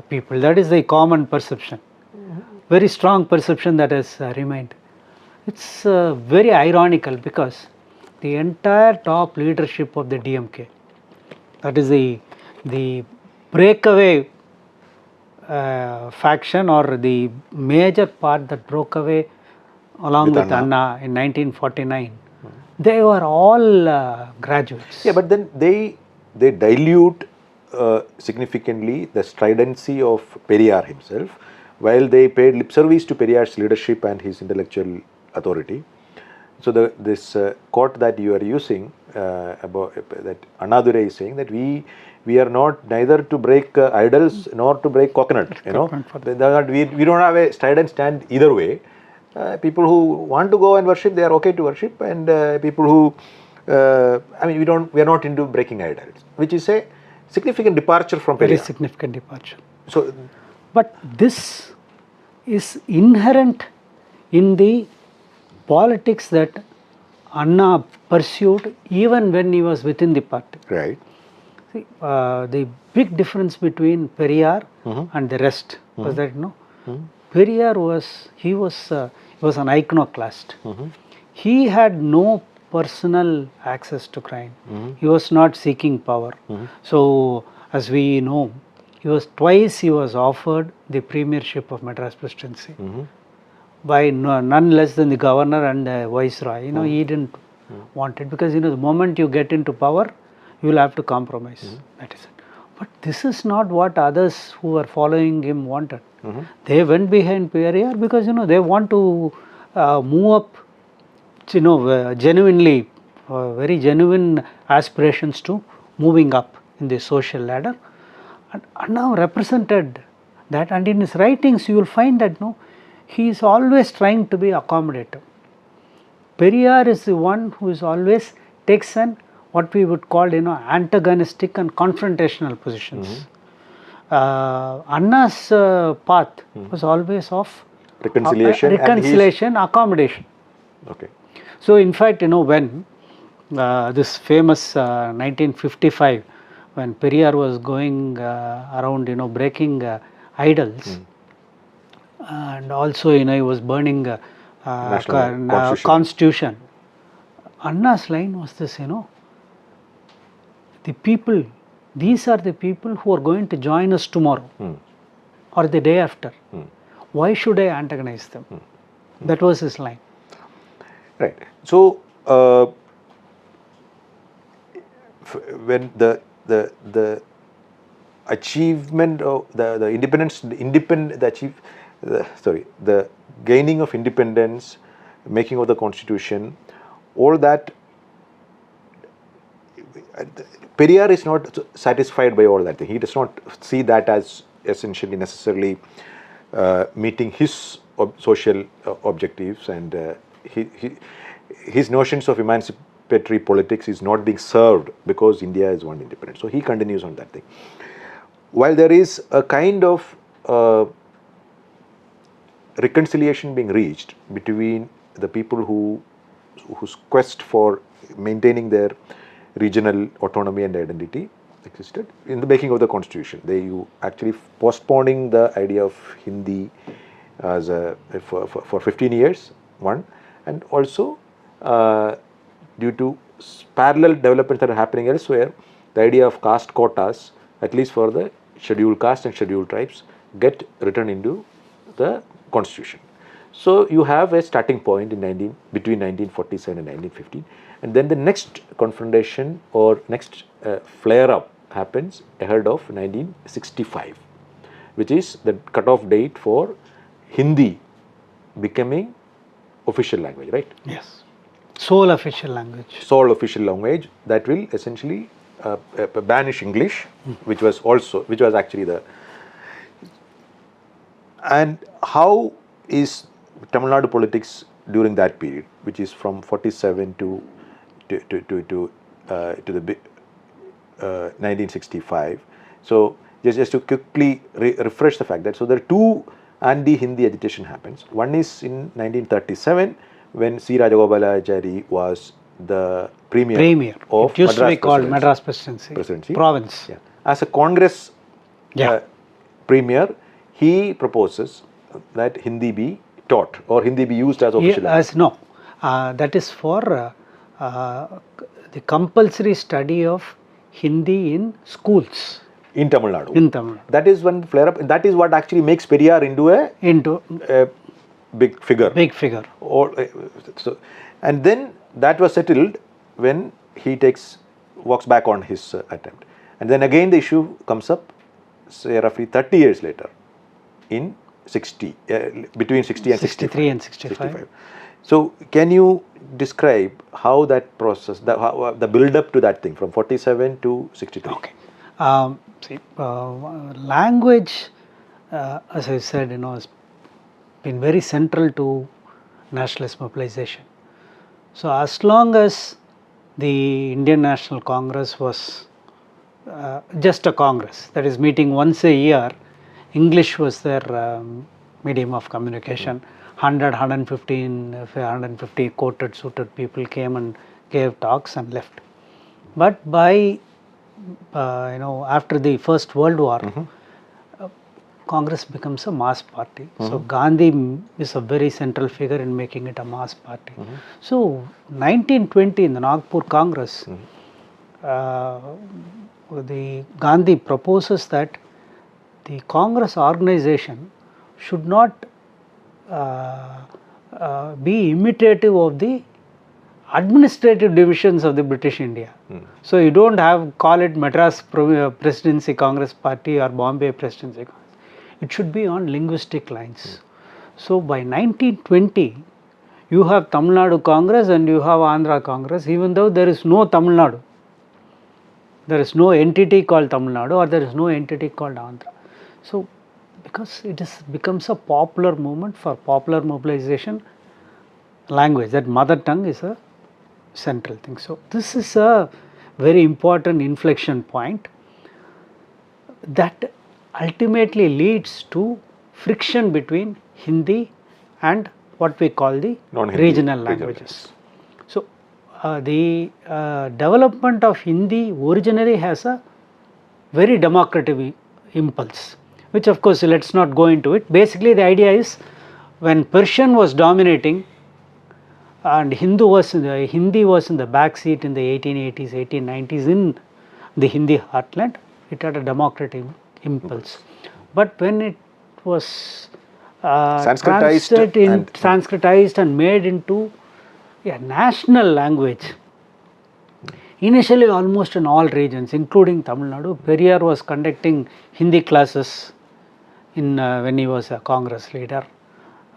S2: people. That is the common perception, very strong perception that has remained. It's very ironical because the entire top leadership of the DMK, that is the breakaway faction, or the major part that broke away along with Anna in 1949, they were all graduates.
S3: Yeah, but then they dilute significantly the stridency of Periyar himself, while they paid lip service to Periyar's leadership and his intellectual authority. So this quote that you are using about that Annadurai is saying that we are not neither to break idols nor to break coconut. We don't have a strident stand either way. People who want to go and worship, they are okay to worship, and people who we are not into breaking idols, which is a significant departure from Periyar.
S2: Very significant departure.
S3: So,
S2: but this is inherent in the politics that Anna pursued even when he was within the party.
S3: Right.
S2: See, the big difference between Periyar and the rest was that Periyar was an iconoclast. He had no personal access to crime. He was not seeking power. So, as we know, he was offered the premiership of Madras Presidency by none less than the governor and the viceroy. He didn't wanted, because the moment you get into power, you will have to compromise. That is it. But this is not what others who were following him wanted. They went behind Periyar because they want to move up, genuinely, very genuine aspirations to moving up in the social ladder. And Anna represented that, and in his writings you will find that he is always trying to be accommodative. Periyar is the one who is always takes an what we would call antagonistic and confrontational positions. Anna's path was always of
S3: reconciliation,
S2: accommodation.
S3: Okay.
S2: So in fact, when this famous 1955, when Periyar was going around, breaking idols, and also he was burning constitution. Anna's line was this, the people, these are the people who are going to join us tomorrow or the day after. Why should I antagonize them? That was his line.
S3: Right. So when the achievement of the independence, the gaining of independence, making of the constitution, all that, Periyar is not satisfied by all that. He does not see that as essentially necessarily meeting his social objectives, and his notions of emancipatory politics is not being served because India is one independent. So he continues on that thing. While there is a kind of reconciliation being reached between the people whose quest for maintaining their regional autonomy and identity existed in the making of the constitution. You actually postponing the idea of Hindi as for 15 years, one, and also due to parallel developments that are happening elsewhere, the idea of caste quotas, at least for the scheduled caste and scheduled tribes, get written into the constitution. So you have a starting point between 1947 and 1915, and then the next confrontation or next flare-up happens ahead of 1965, which is the cutoff date for Hindi becoming official language, right?
S2: Yes. Sole official language.
S3: Sole official language that will essentially banish English, which was actually the. And how is Tamil Nadu politics during that period, which is from 47 to the 1965? So just to quickly refresh the fact that there are two anti-Hindi agitation happens. One is in 1937 when C. Rajagopalachari was the premier of
S2: it used to be called Madras Presidency. Province.
S3: Yeah. As a Congress premier, he proposes that Hindi be taught or Hindi be used as official language.
S2: That is for the compulsory study of Hindi in schools.
S3: In Tamil Nadu.
S2: In Tamil Nadu.
S3: That is one flare up. That is what actually makes Periyar into a big figure.
S2: Big figure.
S3: And then that was settled when he walks back on his attempt. And then again the issue comes up, say roughly 30 years later, in between 60 and
S2: 63 and 65.
S3: So can you describe how that process, the build up to that thing from 47 to 63?
S2: Okay. Language, as I said, has been very central to nationalist mobilization. So as long as the Indian National Congress was just a Congress, that is meeting once a year, English was their medium of communication. 150 quoted, suited people came and gave talks and left. But by after the First World War, Congress becomes a mass party. So Gandhi is a very central figure in making it a mass party. So 1920 in the Nagpur Congress, the Gandhi proposes that the Congress organization should not be imitative of the administrative divisions of the British India. So you don't call it Madras Presidency Congress Party or Bombay Presidency Congress. It should be on linguistic lines. So by 1920, you have Tamil Nadu Congress and you have Andhra Congress, even though there is no Tamil Nadu. There is no entity called Tamil Nadu or there is no entity called Andhra. So because it becomes a popular movement for popular mobilization, language, that mother tongue is a central thing. So this is a very important inflection point that ultimately leads to friction between Hindi and what we call the regional languages. So the development of Hindi originally has a very democratic impulse, which of course let's not go into it. Basically the idea is when Persian was dominating and Hindi was in the back seat in the 1880s, 1890s in the Hindi heartland, it had a democratic impulse. But when it was Sanskritized and made into a national language, initially almost in all regions, including Tamil Nadu, Periyar was conducting Hindi classes when he was a Congress leader.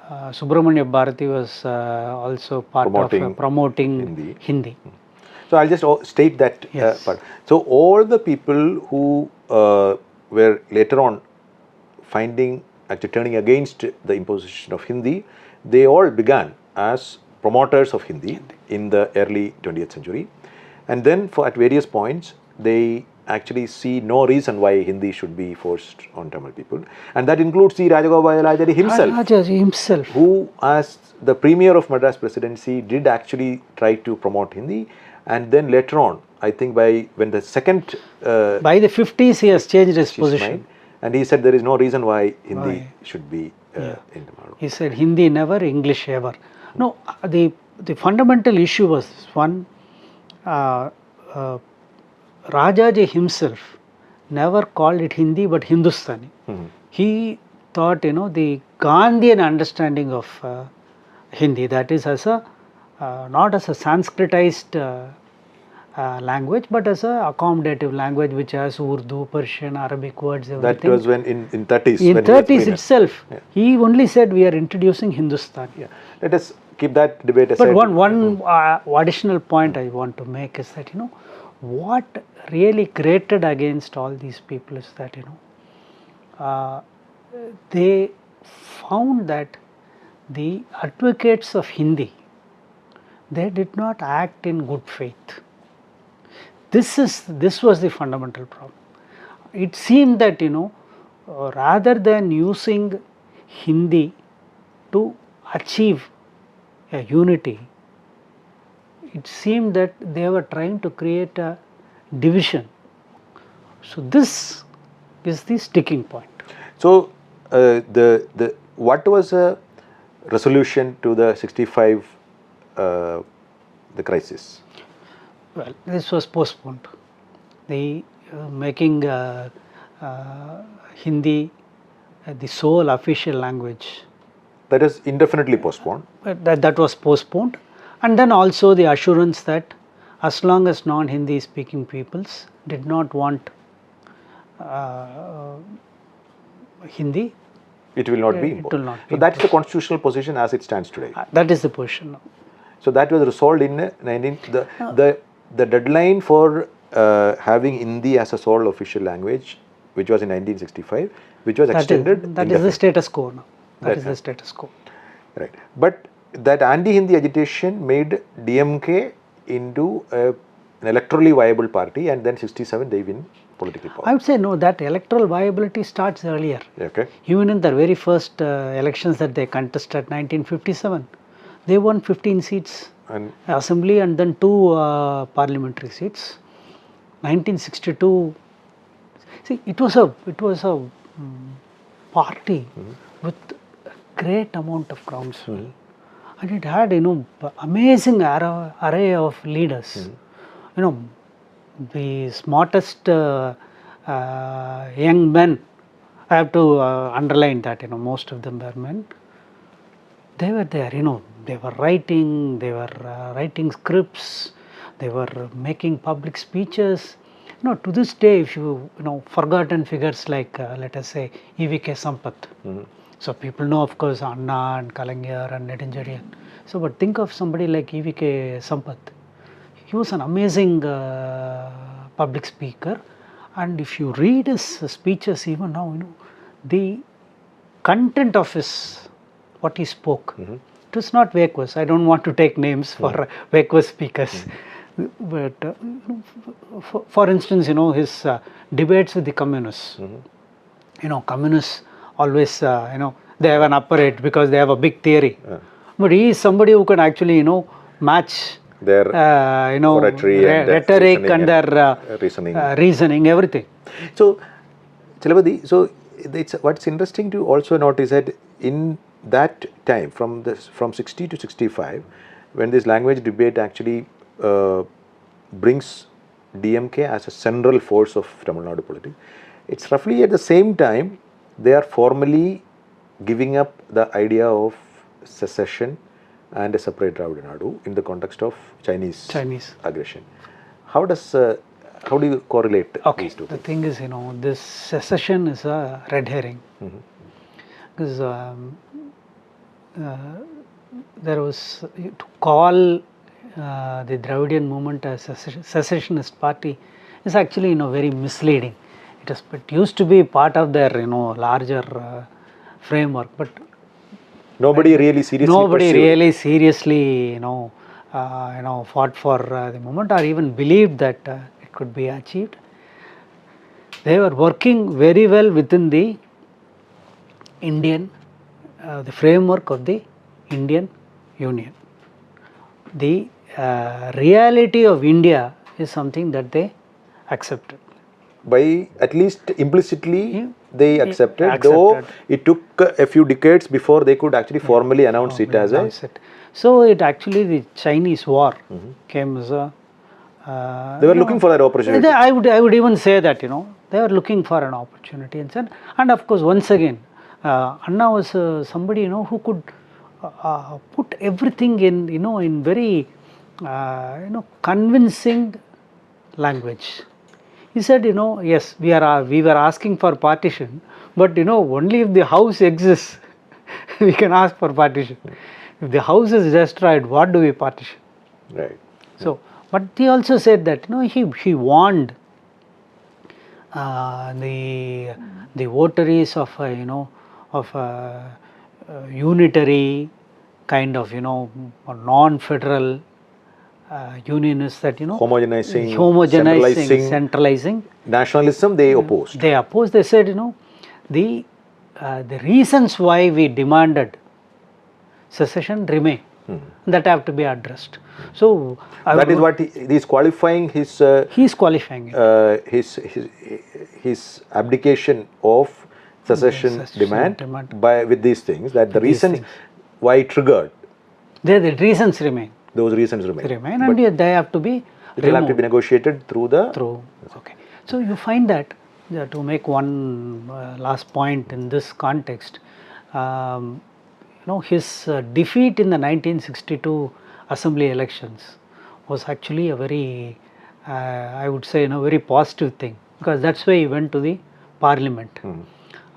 S2: Subramanya Bharati was also part of promoting Hindi.
S3: So I'll just state that part. So all the people who were later on actually turning against the imposition of Hindi, they all began as promoters of Hindi in the early 20th century. And then at various points, they actually see no reason why Hindi should be forced on Tamil people. And that includes the Rajagopalachari himself, who as the Premier of Madras Presidency did actually try to promote Hindi. And then later on, I think when the second...
S2: by the 50s, he has changed his position.
S3: And he said there is no reason why Hindi should be in Tamil Nadu.
S2: He said Hindi never, English ever. No, the fundamental issue was one, Rajaji himself never called it Hindi but Hindustani. He thought, the Gandhian understanding of Hindi, that is as a not as a Sanskritized language but as a accommodative language which has Urdu, Persian, Arabic words, everything.
S3: That was when in 30s.
S2: In 30s itself, he only said we are introducing Hindustani.
S3: Let us keep that debate aside.
S2: But one additional point I want to make is that, what really grated against all these people is that, they found that the advocates of Hindi, they did not act in good faith. This was the fundamental problem. It seemed that, rather than using Hindi to achieve a unity, it seemed that they were trying to create a division. So this is the sticking point.
S3: So what was a resolution to the 65 the crisis?
S2: Well, this was postponed. The making Hindi the sole official language.
S3: That is indefinitely postponed.
S2: That was postponed. And then also the assurance that as long as non-Hindi speaking peoples did not want Hindi,
S3: it will not be imposed. So that is the constitutional position as it stands today.
S2: That is the position.
S3: So that was resolved in the deadline for having Hindi as a sole official language, which was in 1965, which was extended.
S2: That is the status quo now. That is the status quo.
S3: Right. But that anti-Hindi agitation made DMK into an electorally viable party, and then 67 they win political power.
S2: I would say no, that electoral viability starts earlier.
S3: Okay.
S2: Even in the very first elections that they contested, 1957, they won 15 seats, assembly, and then 2 parliamentary seats. 1962, see, it was a party with a great amount of groundswell, and it had amazing array of leaders. The smartest young men. I have to underline that most of them were men. They were there. they were writing scripts, they were making public speeches. To this day, if you forgotten figures like let us say E.V.K. Sampath. So people know, of course, Anna and Kalaignar and Nedunchezhiyan. So, but think of somebody like E.V.K. Sampath. He was an amazing public speaker, and if you read his speeches even now, the content of what he spoke, it was not vacuous. I don't want to take names for vacuous speakers, but for instance, his debates with the communists. Communists always, they have an upper edge because they have a big theory. But he is somebody who can actually, match
S3: their oratory and
S2: rhetoric and their reasoning, everything.
S3: So, Chalapathy, so what's interesting to also note is that in that time, from 60 to 65, when this language debate actually brings DMK as a central force of Tamil Nadu politics, it's roughly at the same time they are formally giving up the idea of secession and a separate Dravidian Nadu in the context of Chinese aggression. How do you correlate these two things?
S2: The thing is, this secession is a red herring. Because there was, to call the Dravidian movement a secessionist party is actually very misleading. It used to be part of their larger framework, but
S3: nobody really
S2: seriously fought for the movement or even believed that it could be achieved. They were working very well within the Indian, the framework of the Indian Union. The reality of India is something that they accepted.
S3: By at least implicitly they accepted, though it took a few decades before they could actually formally announce it as a...
S2: So it actually, the Chinese war came as a...
S3: they were looking for that opportunity.
S2: I would even say that, they were looking for an opportunity. And of course, once again, Anna was somebody, who could put everything in, in very, convincing language. He said, yes, we were asking for partition, but only if the house exists, we can ask for partition. If the house is destroyed, what do we partition?
S3: Right.
S2: So, but he also said that he warned the votaries of a unitary kind of non-federal unionists that homogenizing, centralizing.
S3: Nationalism they opposed.
S2: They opposed. They said the reasons why we demanded secession remain. That have to be addressed. So
S3: that is what he is qualifying his.
S2: He is qualifying
S3: his abdication of secession demand with these things, that the reason why it triggered.
S2: The reasons remain.
S3: Those reasons remain.
S2: And they have to be.
S3: It will have to be negotiated through the.
S2: Okay. So you find that to make one last point in this context. His defeat in the 1962 assembly elections was actually a very, I would say, very positive thing, because that's why he went to the parliament.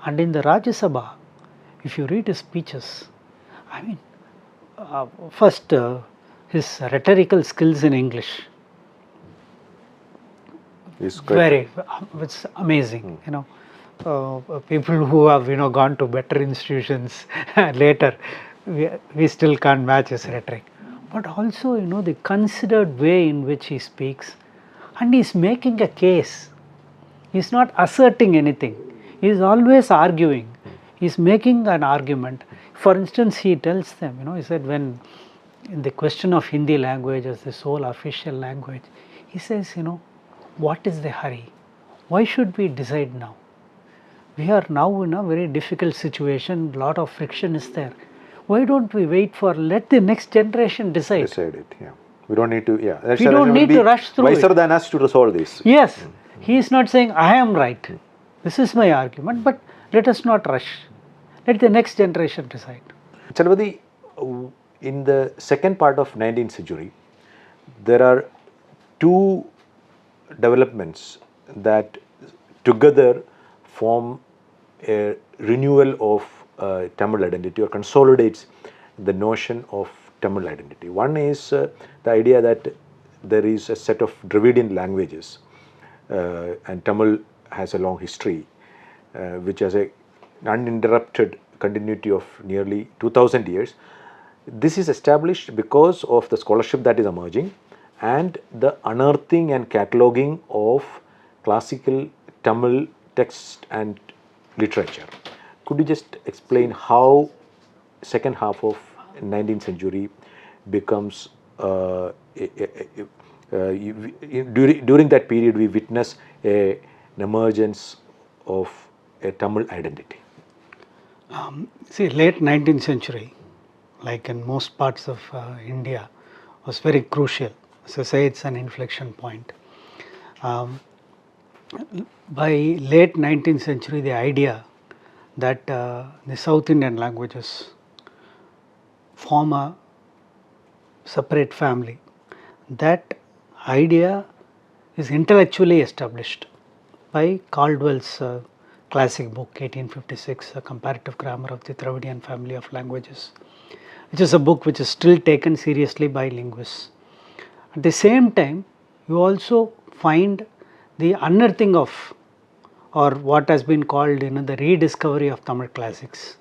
S2: And in the Rajya Sabha, if you read his speeches, I mean, first his rhetorical skills in English, it's amazing. People who have gone to better institutions later, we still can't match his rhetoric. But also the considered way in which he speaks, and he's making a case. He's not asserting anything. He's always arguing. He's making an argument. For instance, he tells them, he said, when in the question of Hindi language as the sole official language, he says, what is the hurry? Why should we decide now? We are now in a very difficult situation, lot of friction is there. Why don't we wait let the next generation decide?
S3: Decide it, yeah. We don't need to,
S2: we don't need to rush through
S3: wiser than us to resolve this.
S2: Yes. He is not saying, I am right. This is my argument, but let us not rush. Let the next generation decide.
S3: Chalapathy, in the second part of 19th century, there are two developments that together form a renewal of Tamil identity or consolidates the notion of Tamil identity. One is the idea that there is a set of Dravidian languages, and Tamil has a long history, which has an uninterrupted continuity of nearly 2000 years. This is established because of the scholarship that is emerging and the unearthing and cataloging of classical Tamil text and literature. Could you just explain how second half of 19th century becomes during that period we witness an emergence of a Tamil identity?
S2: See, late 19th century, like in most parts of India, was very crucial. So say it's an inflection point. By late 19th century, the idea that the South Indian languages form a separate family, that idea is intellectually established by Caldwell's classic book 1856, A Comparative Grammar of the Dravidian Family of Languages, which is a book which is still taken seriously by linguists. At the same time, you also find the unearthing of, or what has been called, the rediscovery of Tamil classics.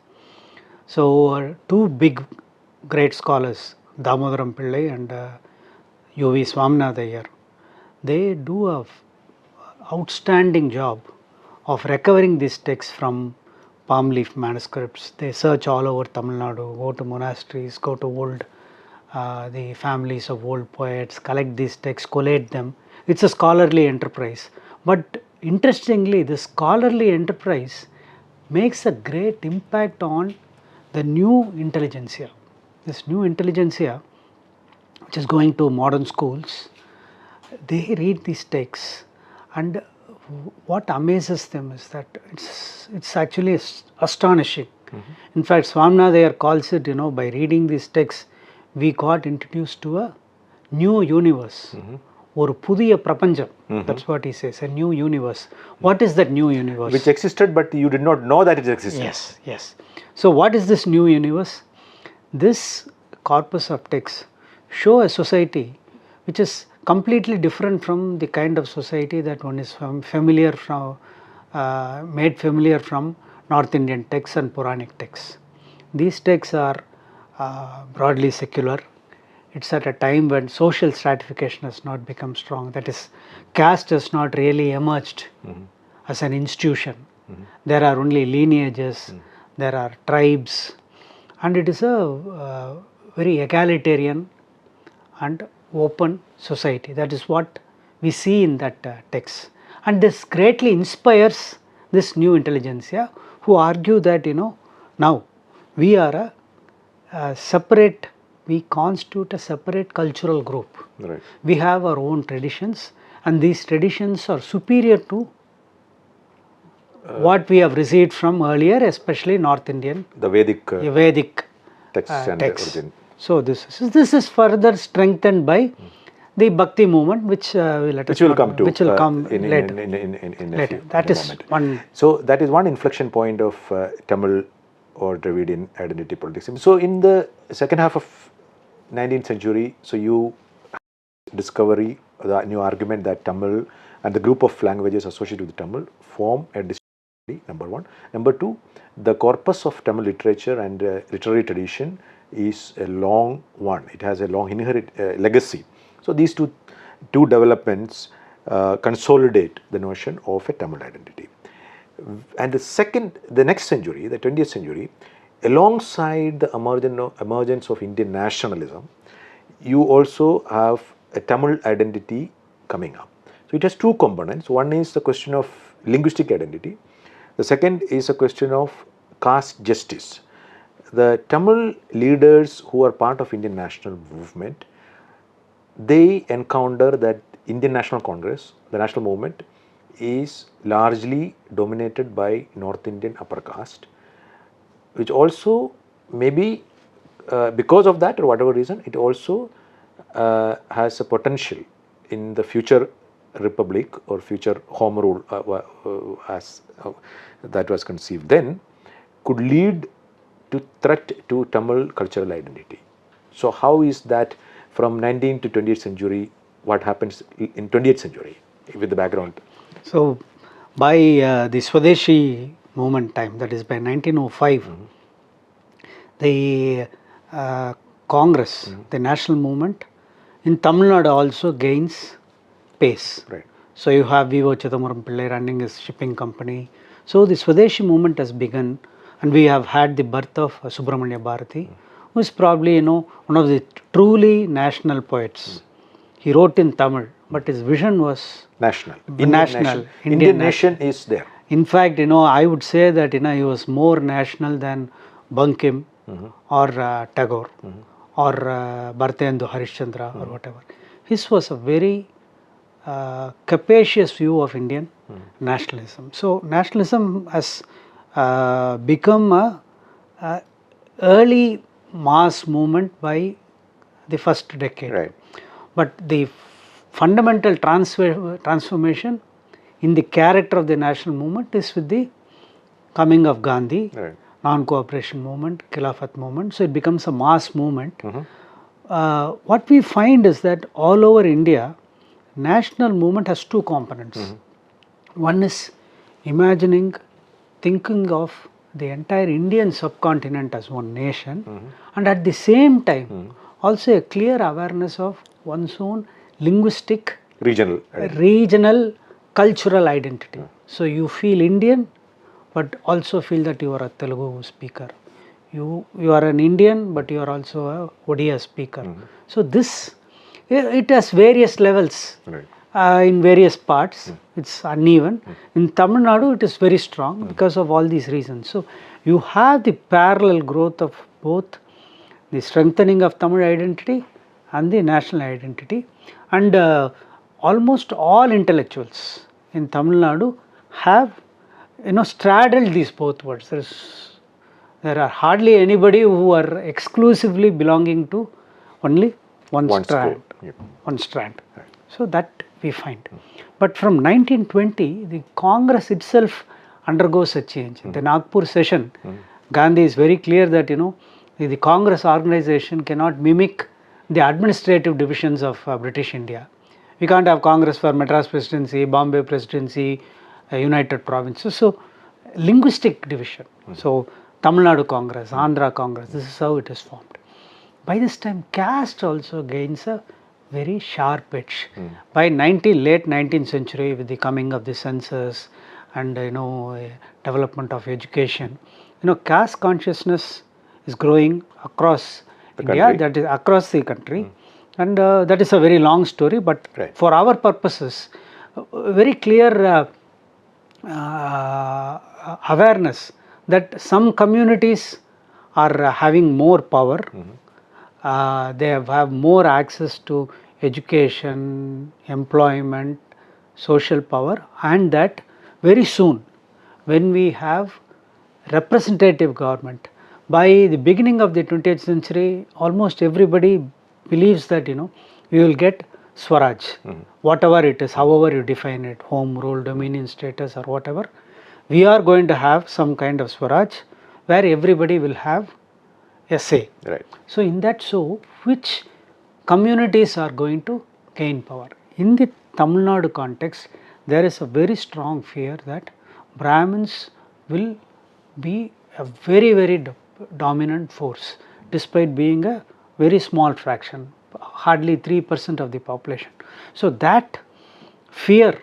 S2: So two big great scholars, Damodaram Pillai and U.V. Swaminatha Iyer, they do a outstanding job of recovering these texts from palm leaf manuscripts. They search all over Tamil Nadu, go to monasteries, go to old the families of old poets, collect these texts, collate them. It's a scholarly enterprise. But interestingly, this scholarly enterprise makes a great impact on the new intelligentsia. This new intelligentsia, which is going to modern schools, they read these texts, and what amazes them is that it's actually astonishing. In fact, Swaminatha Iyer calls it, by reading these texts, we got introduced to a new universe. Or pudiya prapanjam. That's what he says, a new universe. What is that new universe?
S3: Which existed, but you did not know that it existed.
S2: Yes, yes. So what is this new universe? This corpus of texts show a society which is completely different from the kind of society that one is familiar from, made familiar from North Indian texts and Puranic texts. These texts are broadly secular. It's at a time when social stratification has not become strong. That is, caste has not really emerged as an institution. There are only lineages, there are tribes, and it is a very egalitarian and open society. That is what we see in that text. And this greatly inspires this new intelligentsia who argue that, now we are a separate, we constitute a separate cultural group.
S3: Right.
S2: We have our own traditions, and these traditions are superior to what we have received from earlier, especially North Indian,
S3: the Vedic
S2: texts
S3: and origin.
S2: So this is further strengthened by the Bhakti movement, which will come later.
S3: In
S2: that is
S3: moment.
S2: one.
S3: So that is one inflection point of Tamil or Dravidian identity politics. So in the second half of 19th century, so you discovery, the new argument that Tamil and the group of languages associated with Tamil form a distinct, number one. Number two, the corpus of Tamil literature and literary tradition is a long one. It has a long inherent legacy. So these two developments consolidate the notion of a Tamil identity. And the next century, the 20th century, alongside the emergence of Indian nationalism, you also have a Tamil identity coming up. So it has two components. One is the question of linguistic identity. The second is a question of caste justice. The Tamil leaders who are part of Indian national movement, they encounter that Indian National Congress, the national movement, is largely dominated by North Indian upper caste, which also maybe because of that or whatever reason, it also has a potential in the future republic or future home rule as that was conceived then, could lead to threat to Tamil cultural identity. So how is that from 19th to 20th century, what happens in 20th century with the background?
S2: So by the Swadeshi movement time, that is by 1905, the Congress, the national movement in Tamil Nadu also gains pace.
S3: Right.
S2: So you have Vivo Chidambaram Pillai running his shipping company. So the Swadeshi movement has begun, and we have had the birth of Subramanya Bharati, who is probably one of the truly national poets. He wrote in Tamil, but his vision was
S3: national.
S2: Indian
S3: nation is there.
S2: In fact, I would say that he was more national than Bankim or Tagore or Bhartendu Harishchandra or whatever. His was a very capacious view of Indian nationalism. So nationalism has become a early mass movement by the first decade.
S3: Right.
S2: But the fundamental transformation in the character of the national movement is with the coming of Gandhi,
S3: Right.
S2: non-cooperation movement, Khilafat movement. So it becomes a mass movement. What we find is that all over India, national movement has two components. One is thinking of the entire Indian subcontinent as one nation, and at the same time also a clear awareness of one's own linguistic, regional cultural identity. So you feel Indian, but also feel that you are a Telugu speaker. You are an Indian, but you are also a Odia speaker. So this, it has various levels.
S3: Right.
S2: In various parts, it's uneven. In Tamil Nadu, it is very strong because of all these reasons. So you have the parallel growth of both the strengthening of Tamil identity and the national identity, and almost all intellectuals in Tamil Nadu have straddled these both words. There are hardly anybody who are exclusively belonging to only one strand. One strand.
S3: Right.
S2: So that we find. But from 1920, the Congress itself undergoes a change. In the Nagpur session, Gandhi is very clear that the Congress organization cannot mimic the administrative divisions of British India. We can't have Congress for Madras Presidency, Bombay Presidency, United Provinces. So linguistic division. So Tamil Nadu Congress, Andhra Congress, this is how it is formed. By this time, caste also gains a very sharp edge. By late 19th century, with the coming of the census and development of education, caste consciousness is growing across India, that is across the country, and that is a very long story. But for our purposes, very clear awareness that some communities are having more power. They have more access to education, employment, social power, and that very soon, when we have representative government, by the beginning of the 20th century, almost everybody believes that we will get Swaraj, whatever it is, however you define it, home rule, dominion status, or whatever. We are going to have some kind of Swaraj where everybody will have a say.
S3: Right.
S2: So in that, which communities are going to gain power? In the Tamil Nadu context, there is a very strong fear that Brahmins will be a very, very dominant force, despite being a very small fraction, hardly 3% of the population. So that fear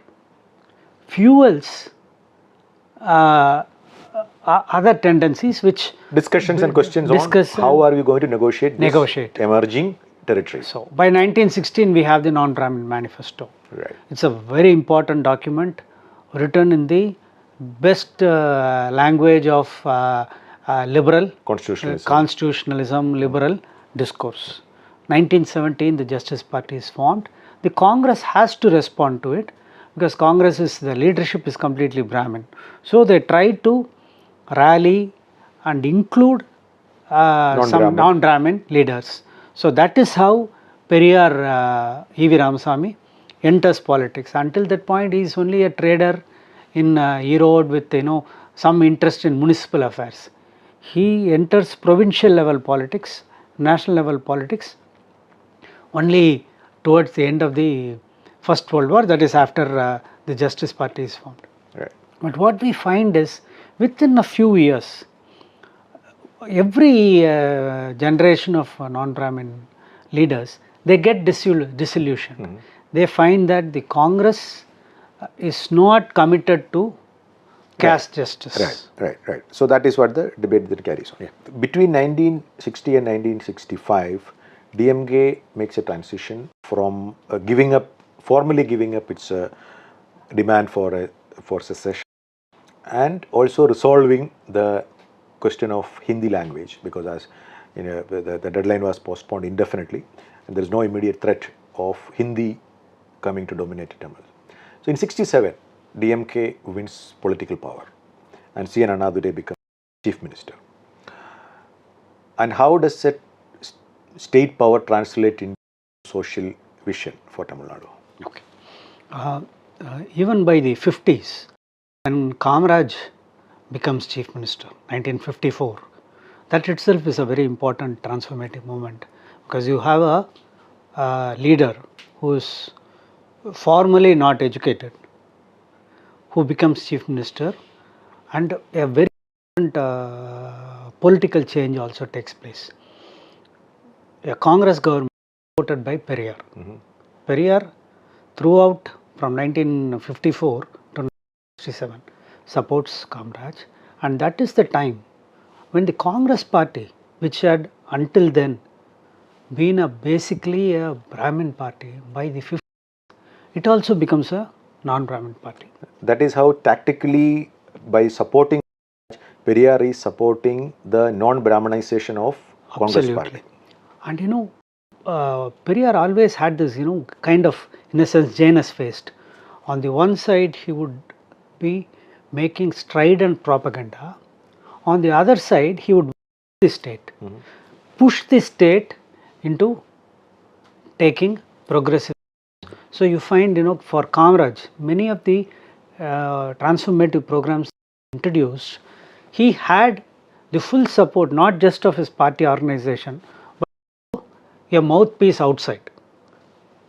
S2: fuels other tendencies which
S3: discussions and questions on how are we going to negotiate emerging territories.
S2: So by 1916 we have the non-Brahmin manifesto.
S3: Right.
S2: It's a very important document written in the best language of liberal constitutionalism, liberal discourse. 1917 the Justice Party is formed. The Congress has to respond to it because the leadership is completely Brahmin. So they try to rally and include some non-Brahmin leaders. So that is how Periyar E.V. Ramasamy enters politics. Until that point, he is only a trader in Erode with some interest in municipal affairs. He enters provincial level politics, national level politics only towards the end of the First World War, that is after the Justice Party is formed.
S3: Right.
S2: But what we find is within a few years, every generation of non-Brahmin leaders, they get disillusioned. They find that the Congress is not committed to caste justice.
S3: Right. So that is what the debate that carries on. Yeah. Between 1960 and 1965, DMK makes a transition from formally giving up its demand for secession, and also resolving the question of Hindi language, because as the deadline was postponed indefinitely, and there is no immediate threat of Hindi coming to dominate Tamil. So in 67, DMK wins political power, and C. N. Annadurai becomes chief minister. And how does that state power translate into social vision for Tamil Nadu?
S2: Okay. Even by the 50s, when Kamaraj becomes chief minister, 1954, that itself is a very important transformative moment, because you have a leader who is formally not educated, who becomes chief minister, and a very important political change also takes place. A Congress government supported by Periyar. Periyar throughout from 1954 to 1967 supports Kamaraj, and that is the time when the Congress party, which had until then been basically a Brahmin party, by the 50s it also becomes a non-Brahmin party.
S3: That is how tactically, by supporting Periyar, is supporting the non-Brahmanization of Congress party.
S2: And Periyar always had this kind of, in a sense, Janus faced. On the one side he would be making strident propaganda, on the other side he would push the state into taking progressive. So you find for Kamaraj, many of the transformative programs introduced, he had the full support not just of his party organization, but a mouthpiece outside.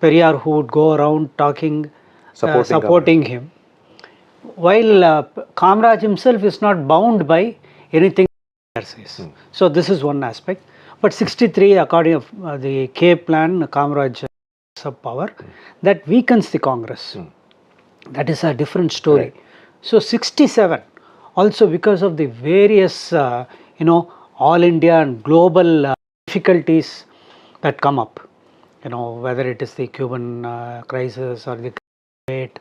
S2: Periyar, who would go around talking, supporting him, while Kamaraj himself is not bound by anything Periyar says. So this is one aspect. But 63, according to the K plan, Kamaraj of power, that weakens the Congress. That is a different story. Right. So 67, also because of the various all India and global difficulties that come up, whether it is the Cuban crisis or the debate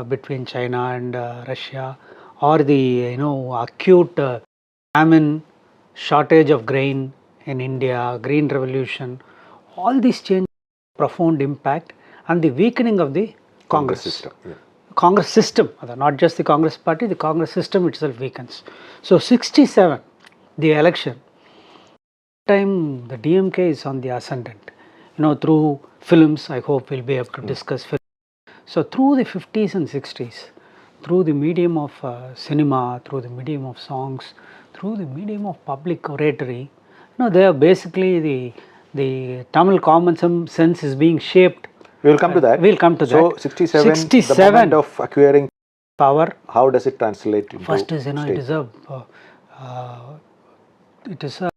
S2: between China and Russia, or the acute famine, shortage of grain in India, green revolution, all these changes profound impact, and the weakening of the Congress system. Congress system, not just the Congress party, the Congress system itself weakens. So 67, the election, time the DMK is on the ascendant, through films. I hope we'll be able to discuss films. So through the 50s and 60s, through the medium of cinema, through the medium of songs, through the medium of public oratory, they are basically the Tamil common sense is being shaped.
S3: We will come to that.
S2: We'll come to
S3: that. So 67, the moment of acquiring
S2: power.
S3: How does it translate into
S2: first is it is a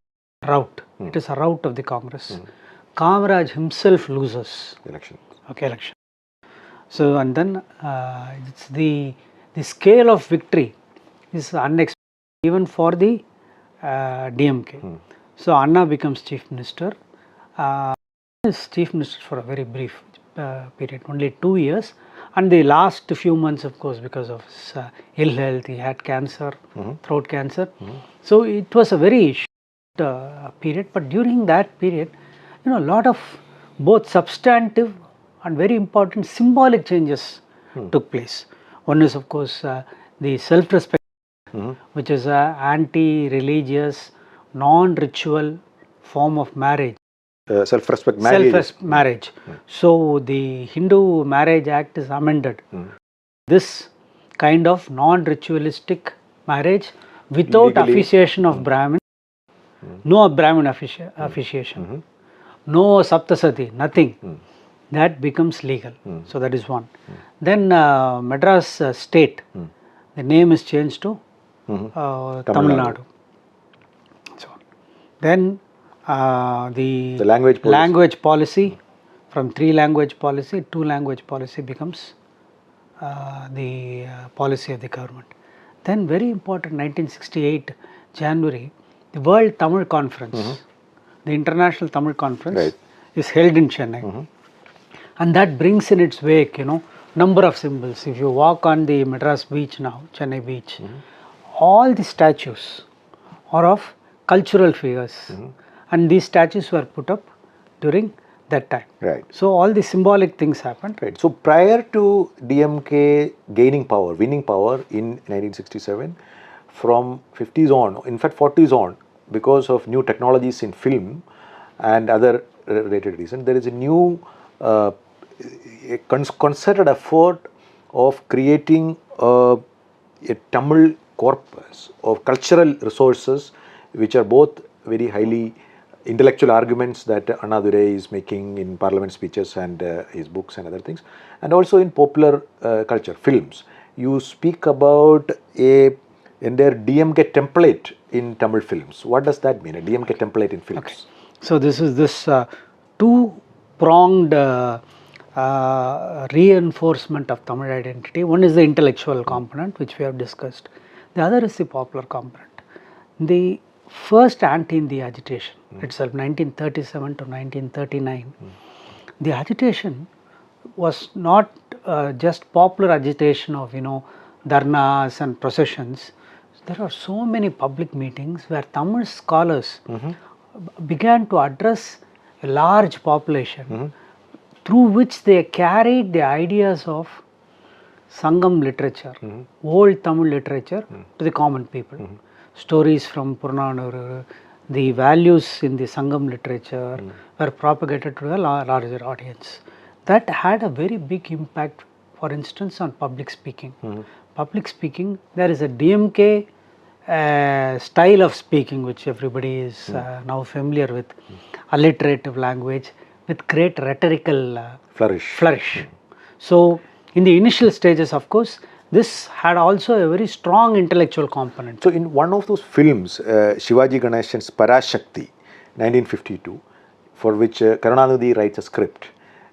S2: rout. It is a rout of the Congress. Kamaraj himself loses
S3: election.
S2: Election. So and then it's the scale of victory is unexpected even for the DMK. So Anna becomes chief minister. Is chief minister for a very brief period, only 2 years, and the last few months, of course, because of his ill health, he had cancer, throat cancer. So it was a very short period, but during that period, a lot of both substantive and very important symbolic changes took place. One is, of course, the self-respect, which is anti-religious, non-ritual form of marriage.
S3: Self-respect marriage.
S2: Self-respect marriage. So the Hindu Marriage Act is amended. This kind of non-ritualistic marriage without
S3: Legally.
S2: officiation of Brahmin, no Brahmin officiation, no Saptasati, nothing. That becomes legal. So that is one. Then Madras state, the name is changed to Tamil Nadu. So then the language policy, from 3-language policy, 2-language policy becomes the policy of the government. Then very important, 1968 January, the World Tamil Conference, the International Tamil Conference is held in Chennai. And that brings in its wake, number of symbols. If you walk on the Madras beach now, Chennai beach, all the statues are of cultural figures. And these statues were put up during that time.
S3: Right.
S2: So all the symbolic things happened.
S3: Right. So prior to DMK gaining power, winning power in 1967, from 50s on, in fact 40s on, because of new technologies in film and other related reasons, there is a new concerted effort of creating a Tamil corpus of cultural resources, which are both very highly intellectual arguments that Annadurai is making in parliament speeches and his books and other things, and also in popular culture, films. You speak about a entire DMK template in Tamil films. What does that mean, a DMK template in films?
S2: Okay. So this is this two-pronged reinforcement of Tamil identity. One is the intellectual component, which we have discussed. The other is the popular component. The first anti-Hindi agitation itself, 1937 to 1939, the agitation was not just popular agitation of, dharnas and processions. There are so many public meetings where Tamil scholars began to address a large population through which they carried the ideas of Sangam literature, old Tamil literature, to the common people. Stories from Purananuru, the values in the Sangam literature were propagated to a larger audience. That had a very big impact, for instance, on public speaking. Public speaking, there is a DMK style of speaking which everybody is now familiar with, alliterative language with great rhetorical flourish. So in the initial stages, of course, this had also a very strong intellectual component.
S3: So in one of those films, Shivaji Ganeshan's Parashakti, 1952, for which Karunanidhi writes a script,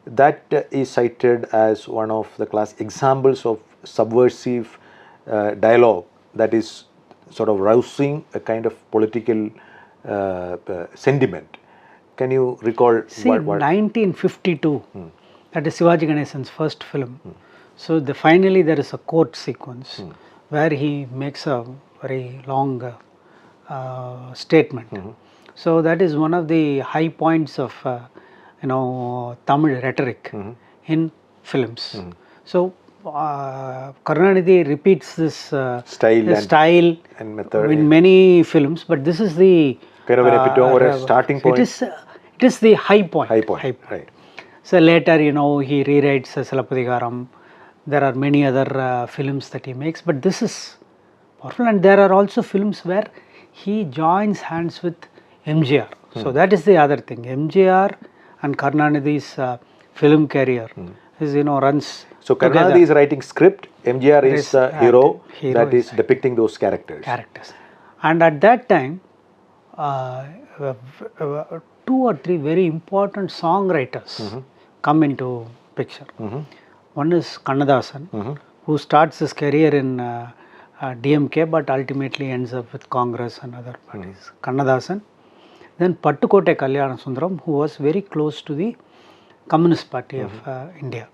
S3: that is cited as one of the class examples of subversive dialogue that is sort of rousing a kind of political sentiment. Can you recall?
S2: See, 1952, that is Shivaji Ganeshan's first film. So finally there is a court sequence where he makes a very long statement. So that is one of the high points of Tamil rhetoric in films. So Karunanidhi repeats this style
S3: and method
S2: in many films, but this is the
S3: kind of an epitome or a starting point.
S2: It is the high point.
S3: Right.
S2: So later, he rewrites Silappathigaram. There are many other films that he makes, but this is powerful. And there are also films where he joins hands with MGR. So that is the other thing. MGR and Karunanidhi's film career is, runs.
S3: So Karunanidhi is writing script, MGR is the hero that is depicting those characters.
S2: And at that time, 2 or 3 very important songwriters come into picture. One is Kannadasan, who starts his career in DMK but ultimately ends up with Congress and other parties. Kannadasan. Then Pattukotte Kalyanasudaram, who was very close to the Communist Party of India.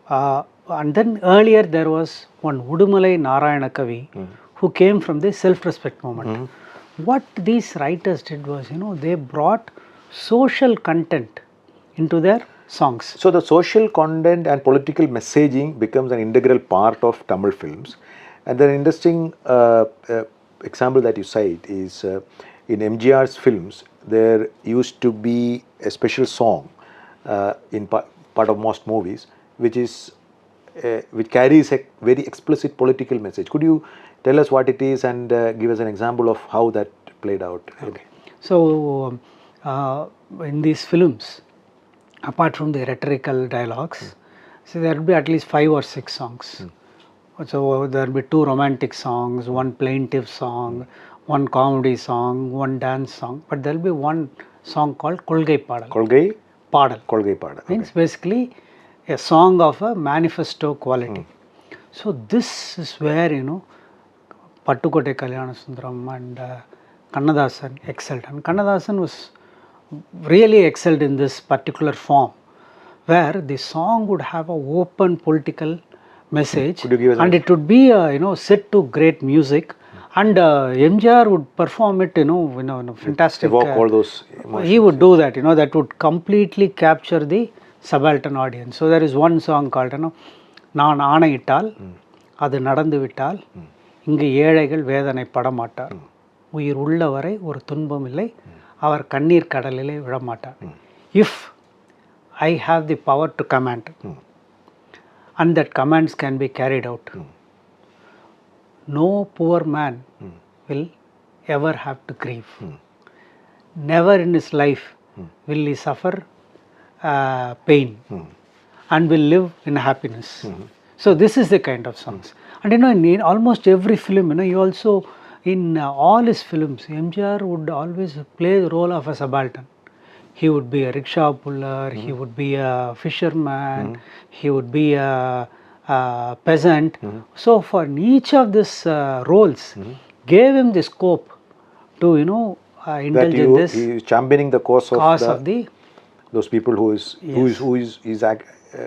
S2: And then earlier there was one Udumalai Narayana Kavi, who came from the self-respect movement. What these writers did was, they brought social content into their songs.
S3: So the social content and political messaging becomes an integral part of Tamil films. And the interesting example that you cite is in MGR's films, there used to be a special song in part of most movies, which carries a very explicit political message. Could you tell us what it is and give us an example of how that played out?
S2: Okay. So, in these films, apart from the rhetorical dialogues, so there will be at least 5 or 6 songs. So there will be 2 romantic songs, 1 plaintive song, 1 comedy song, 1 dance song, but there will be 1 song called Kolgai Padal.
S3: Kolgai
S2: Padal.
S3: Kolgai Padal.
S2: Means basically a song of a manifesto quality. So this is where, Pattukotte Kalyanasuntharam and Kannadasan excelled. And Kannadasan was really excelled in this particular form, where the song would have an open political message, and it would be set to great music, and MGR would perform it in a fantastic.
S3: Evoke all those emotions.
S2: He would do that, that would completely capture the subaltern audience. So there is one song called நான் ஆணையிட்டால் அது நடந்து விட்டால் இங்கு ஏழைகள் வேதனை படமாட்டார், உயிர் உள்ளவரை ஒரு துன்பம் இல்லை, அவர் கண்ணீர் கடலிலே விழமாட்டார். If I have the power to command, and that commands can be carried out, no poor man will ever have to grieve. Never in his life will he suffer pain, and will live in happiness. So this is the kind of songs. And in almost every film, you also, in all his films, MGR would always play the role of a subaltern. He would be a rickshaw puller, he would be a fisherman, he would be a peasant. So for each of these roles, gave him the scope to indulge in this.
S3: He is championing the cause of those people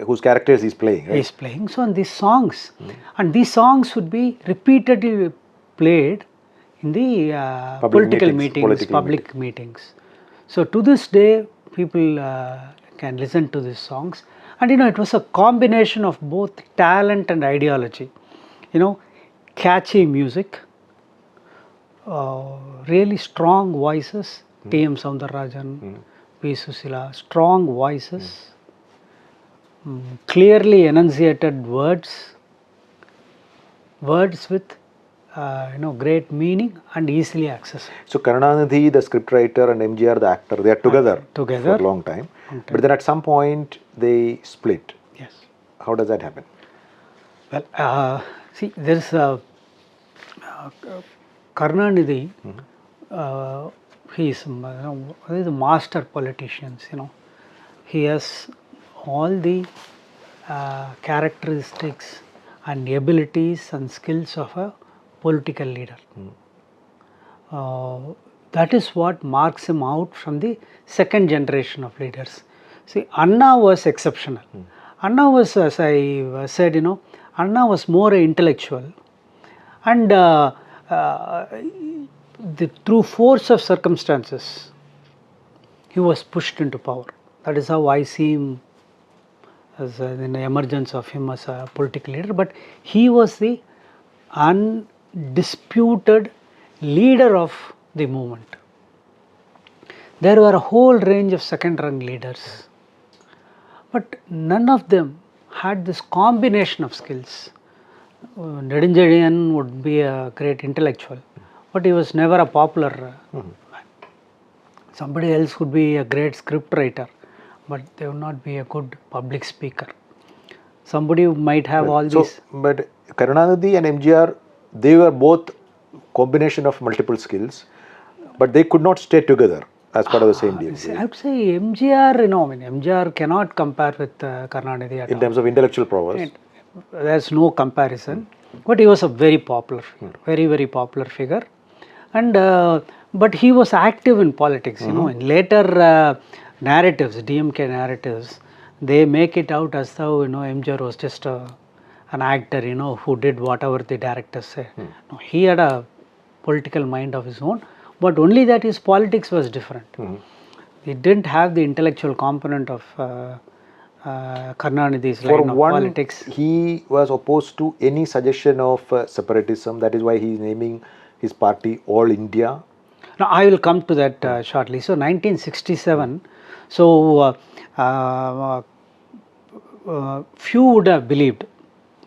S3: whose characters he is playing. Right?
S2: He is playing. So on these songs, and these songs would be repeatedly played in the political meetings, public meetings. So to this day, people can listen to these songs, and it was a combination of both talent and ideology. Catchy music, really strong voices, T.M. Soundararajan, P. Susila, strong voices, clearly enunciated words with great meaning and easily accessible.
S3: So Karunanidhi, the scriptwriter, and MGR, the actor, they are together for a long time. But then at some point they split.
S2: Yes.
S3: How does that happen?
S2: Well, see, there is Karunanidhi. He is one of the master politicians. He has all the characteristics and abilities and skills of a political leader. That is what marks him out from the second generation of leaders. See, Anna was exceptional. Anna was, as I said, Anna was more intellectual, and through force of circumstances, he was pushed into power. That is how I see him, as in the emergence of him as a political leader. But he was the undisputed leader of the movement. There were a whole range of second-rung leaders, but none of them had this combination of skills. Nedunchezhiyan would be a great intellectual, but he was never a popular man. Somebody else would be a great script writer, but they would not be a good public speaker. Somebody might have these.
S3: But Karunanidhi and MGR, they were both combination of multiple skills, but they could not stay together as part of the same team.
S2: I would say MGR, MGR cannot compare with Karunanidhi at all.
S3: In terms of intellectual prowess.
S2: There's no comparison, but he was a very popular figure, very, very popular figure. And but he was active in politics, in later narratives, DMK narratives, they make it out as though, MGR was just an actor, who did whatever the directors say. No, he had a political mind of his own, but only that his politics was different. He didn't have the intellectual component of Karunanidhi's line of politics.
S3: He was opposed to any suggestion of separatism. That is why he is naming his party All India.
S2: Now, I will come to that shortly. So, 1967, so few would have believed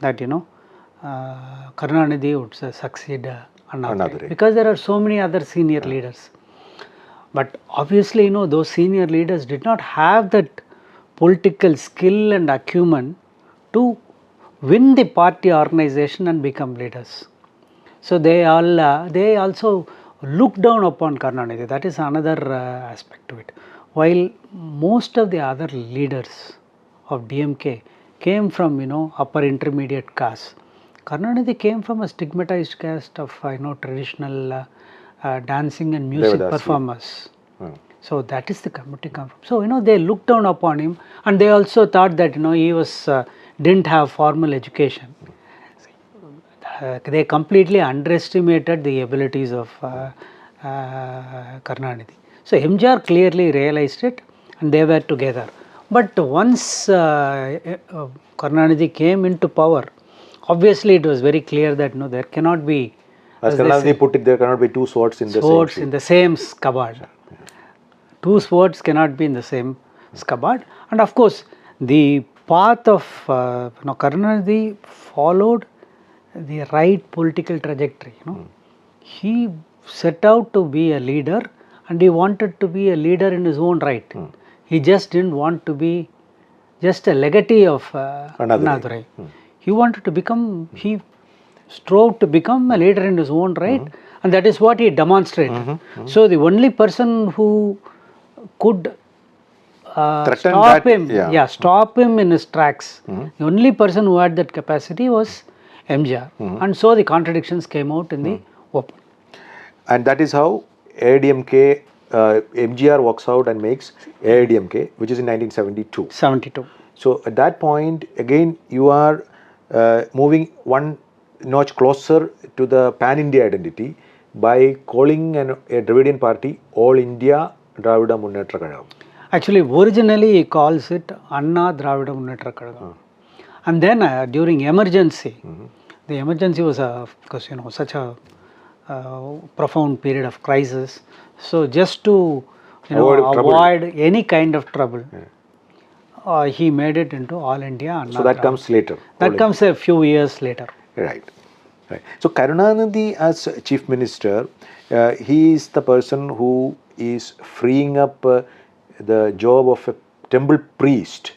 S2: that, Karunanidhi would succeed Annadurai, because there are so many other senior leaders. But obviously, those senior leaders did not have that political skill and acumen to win the party organization and become leaders. So they also looked down upon Karunanidhi. That is another aspect to it. While most of the other leaders of DMK came from upper intermediate caste, Karunanidhi came from a stigmatized caste of traditional dancing and music performers. So that is the community come from. So they looked down upon him, and they also thought that he was didn't have formal education. They completely underestimated the abilities of Karunanidhi. So MGR clearly realized it, and they were together. But once Karunanidhi came into power, obviously it was very clear that there cannot be,
S3: as Karunanidhi put it, there cannot be two swords in the
S2: same scabbard. Two swords cannot be in the same scabbard. And of course, the path of Karunanidhi followed the right political trajectory. He set out to be a leader, and he wanted to be a leader in his own right. He just didn't want to be just a legatee of Annadurai. He wanted to become, he strove to become a leader in his own right, and that is what he demonstrated. So the only person who could stop him in his tracks, the only person who had that capacity was MGR. And so the contradictions came out in the open.
S3: And that is how AIDMK, MGR walks out and makes AIDMK, which is in 1972.
S2: 72.
S3: So at that point, again, you are moving one notch closer to the pan-India identity by calling a Dravidian party All India Dravida Munnetra Kazhagam.
S2: Actually, originally he calls it Anna Dravida Munnetra Kazhagam. And then during emergency, the emergency was of course such a profound period of crisis. So just to avoid any kind of trouble, he made it into All India Anna.
S3: So that comes later.
S2: That comes a few years later.
S3: Right. So Karunanidhi as Chief Minister, he is the person who is freeing up the job of a temple priest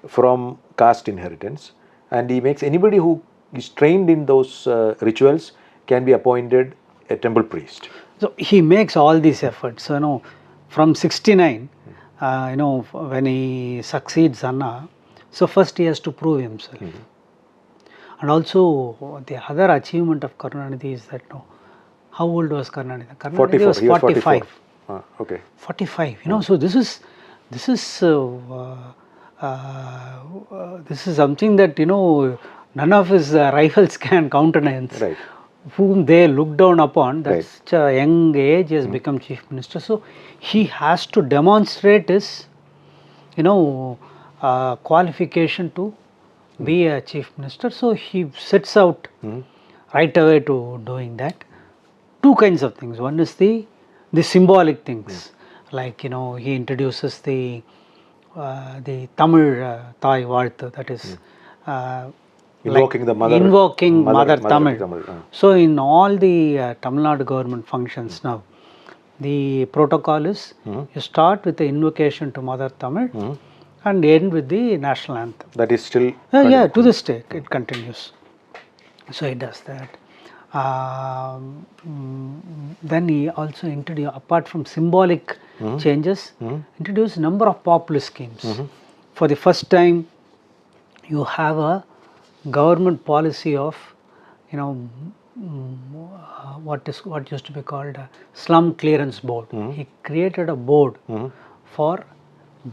S3: from caste inheritance, and he makes anybody who is trained in those rituals can be appointed a temple priest.
S2: So he makes all these efforts. So from 69, when he succeeds Anna, so first he has to prove himself. And also the other achievement of Karunanidhi is that how old was Karunanidhi? Karunanidhi was 45.
S3: Okay.
S2: 45. So this is something that none of his rivals can countenance.
S3: Right.
S2: Whom they look down upon, that such a young age, he has become Chief Minister. So he has to demonstrate his qualification to be a Chief Minister. So he sets out right away to doing that. Two kinds of things. One is the symbolic things, like he introduces the Tamil Thai Varthu, that is
S3: invoking the
S2: mother Tamil. So in all the Tamil Nadu government functions now, the protocol is you start with the invocation to Mother Tamil and end with the national anthem.
S3: That is still
S2: to this day it continues. So he does that. Then he also introduced, apart from symbolic changes, introduced a number of populist schemes. For the first time, you have a government policy of what used to be called a slum clearance board. He created a board for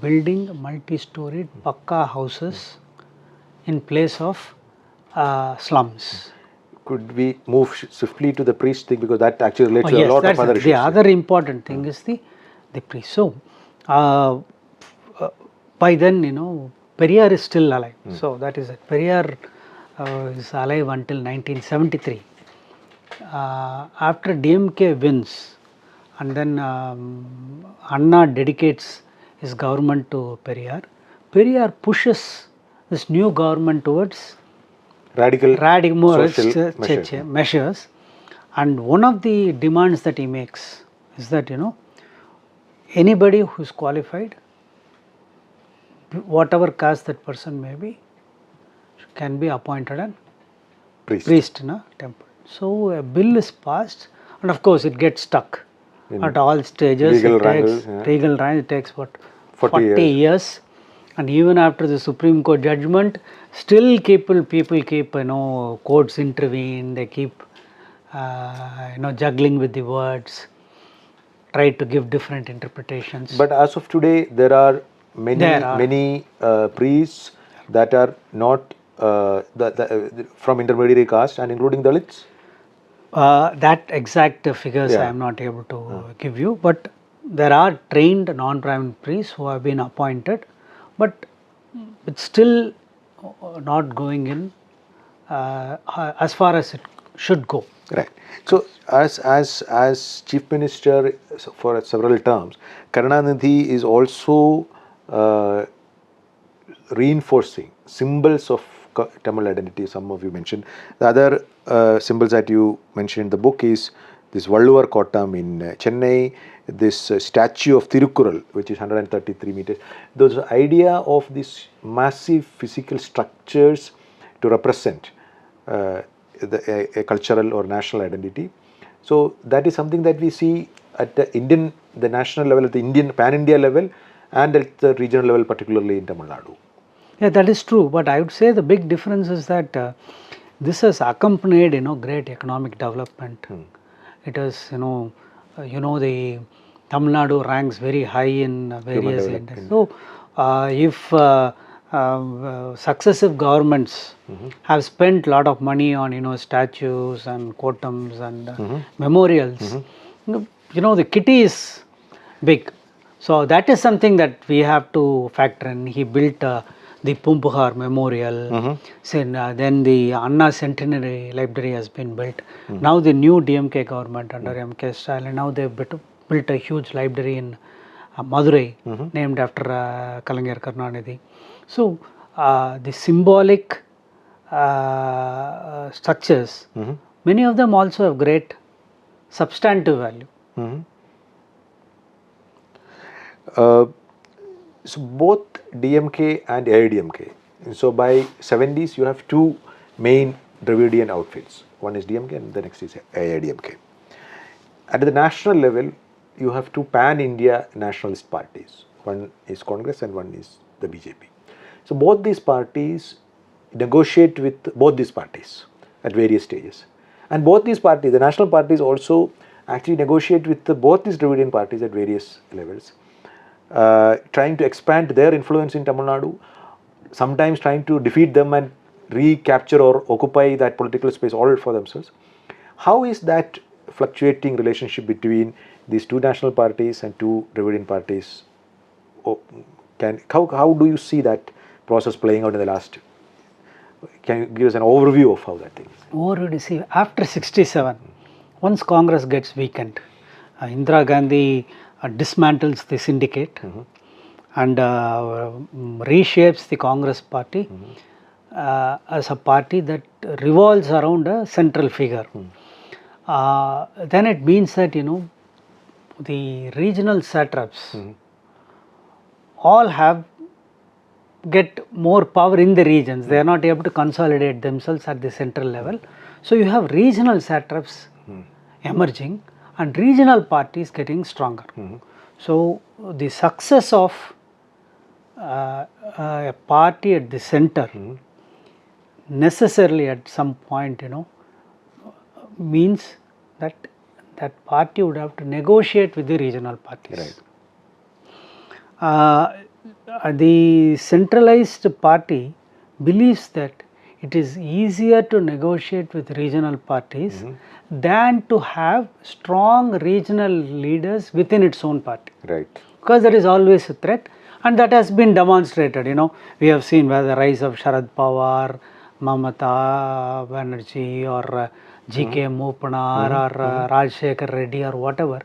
S2: building multi-storied pakka houses in place of slums.
S3: Could we move swiftly to the priest thing, because that actually relates to a lot of other issues.
S2: The other important thing is the priest. So by then Periyar is still alive. So that is it. Periyar is alive until 1973. After DMK wins and then Anna dedicates his government to Periyar. Periyar pushes this new government towards
S3: Radical
S2: social measures, and one of the demands that he makes is that anybody who is qualified, whatever caste that person may be, can be appointed an priest in a temple. So a bill is passed, and of course it gets stuck at all stages. Legal wrangle, it takes what 40 years. And even after the Supreme Court judgment, still people keep courts intervene. They keep juggling with the words, try to give different interpretations.
S3: But as of today, there are many priests that are not from intermediary caste and including Dalits.
S2: That exact figures I am not able to give you, but there are trained non-Brahmin priests who have been appointed, but it's still not going in as far as it should go.
S3: Right. So as Chief Minister for several terms, Karunanidhi is also reinforcing symbols of Tamil identity. Some of you mentioned. The other symbols that you mentioned in the book is this Valluvar Kottam in Chennai, this statue of Tirukkural, which is 133 meters. There's the idea of these massive physical structures to represent a cultural or national identity. So that is something that we see at the national level, at the Indian pan-India level, and at the regional level, particularly in Tamil Nadu.
S2: Yeah, that is true. But I would say the big difference is that this has accompanied, great economic development. It is, the Tamil Nadu ranks very high in various industries. So, if successive governments have spent a lot of money on statues and kotams and memorials, the kitty is big. So that is something that we have to factor in. He built the Pumpuhar Memorial, then the Anna Centenary Library has been built. Now the new DMK government under MK Stalin, now they've built a huge library in Madurai, named after Kalaignar Karunanidhi. So the symbolic structures, many of them also have great substantive value.
S3: So both DMK and AIDMK. So by 70s, you have two main Dravidian outfits. One is DMK and the next is AIDMK. At the national level, you have two pan-India nationalist parties. One is Congress and one is the BJP. So both these parties negotiate with both these parties at various stages. And both these parties, the national parties, also actually negotiate with both these Dravidian parties at various levels, trying to expand their influence in Tamil Nadu, sometimes trying to defeat them and recapture or occupy that political space all for themselves. How is that fluctuating relationship between these two national parties and two Dravidian parties? How do you see that process playing out in the last? Can you give us an overview of how that thing is?
S2: Overview, see, after 67, once Congress gets weakened, Indira Gandhi dismantles the syndicate and reshapes the Congress party as a party that revolves around a central figure. Then it means that the regional satraps all get more power in the regions. They are not able to consolidate themselves at the central level. So you have regional satraps emerging and regional parties getting stronger. So the success of a party at the center necessarily at some point means that that party would have to negotiate with the regional parties.
S3: Right.
S2: The centralized party believes that it is easier to negotiate with regional parties than to have strong regional leaders within its own party.
S3: Right.
S2: Because there is always a threat, and that has been demonstrated. We have seen where the rise of Sharad Pawar, Mamata Banerjee or G.K. Mopanar or Rajshekhar Reddy or whatever,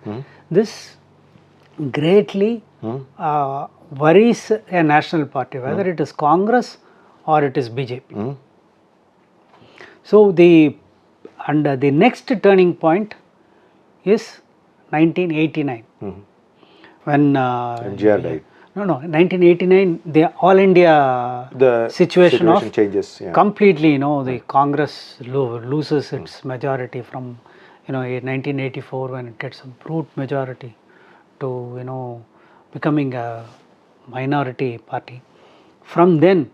S2: this greatly worries a national party, whether it is Congress or it is BJP. So the next turning point is 1989 when
S3: MGR died.
S2: No, 1989, the All India
S3: The
S2: situation of
S3: changes.
S2: completely, the Congress loses its majority from, in 1984 when it gets a brute majority to, becoming a minority party. From then,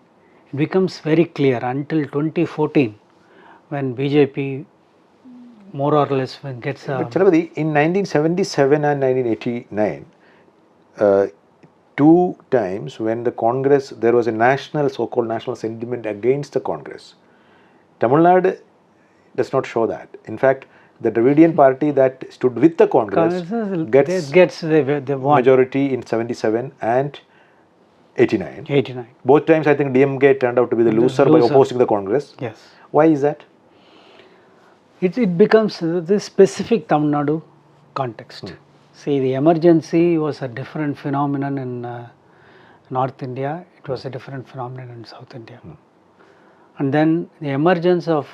S2: it becomes very clear until 2014 when BJP more or less gets a...
S3: But Chalapathy, in 1977 and 1989, two times when the Congress, there was a so-called national sentiment against the Congress. Tamil Nadu does not show that. In fact, the Dravidian party that stood with the Congress gets
S2: the
S3: majority in 77 and 89.
S2: 89.
S3: Both times I think DMK turned out to be the loser by opposing the Congress.
S2: Yes.
S3: Why is that?
S2: It becomes the specific Tamil Nadu context. See, the emergency was a different phenomenon in North India. It was a different phenomenon in South India. And then the emergence of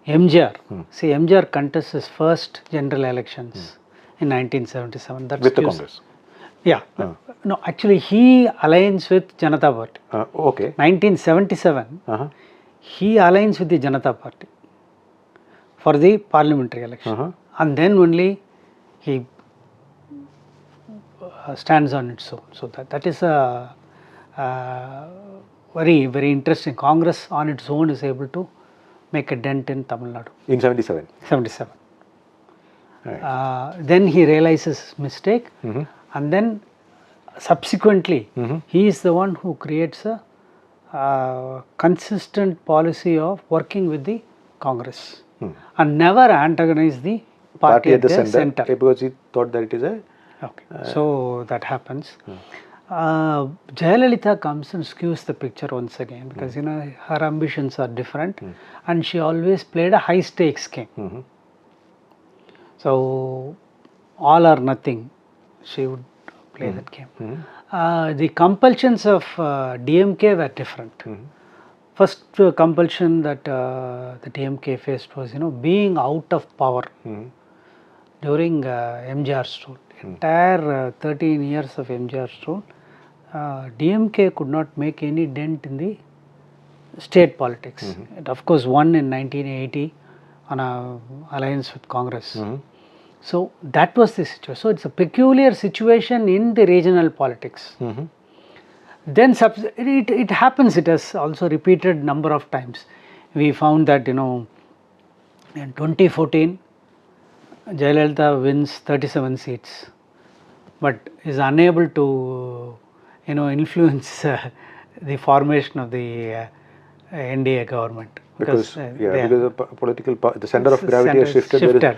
S2: MGR. See, MGR contests his first general elections in 1977. That's
S3: with the Congress?
S2: Yeah. No, actually he aligns with Janata Party.
S3: Okay.
S2: 1977, he aligns with the Janata Party for the parliamentary election. And then only he stands on its own. So that is a very, very interesting. Congress on its own is able to make a dent in Tamil Nadu.
S3: In 77?
S2: 77.
S3: Right.
S2: Then he realizes his mistake, and then subsequently he is the one who creates a consistent policy of working with the Congress and never antagonize the party at the center.
S3: Because he thought that it is a...
S2: Okay. So that happens. Jayalalitha comes and skews the picture once again because her ambitions are different and she always played a high stakes game. So all or nothing, she would play that game. The compulsions of DMK were different. First compulsion that the DMK faced was being out of power during MGR's rule. Entire 13 years of MGR's rule, DMK could not make any dent in the state politics. It of course won in 1980 on an alliance with Congress. So that was the situation. So it's a peculiar situation in the regional politics. Then it happens, it has also repeated number of times. We found that in 2014, Jayalalitha wins 37 seats, but is unable to influence the formation of the NDA government.
S3: Because the center of gravity has shifted.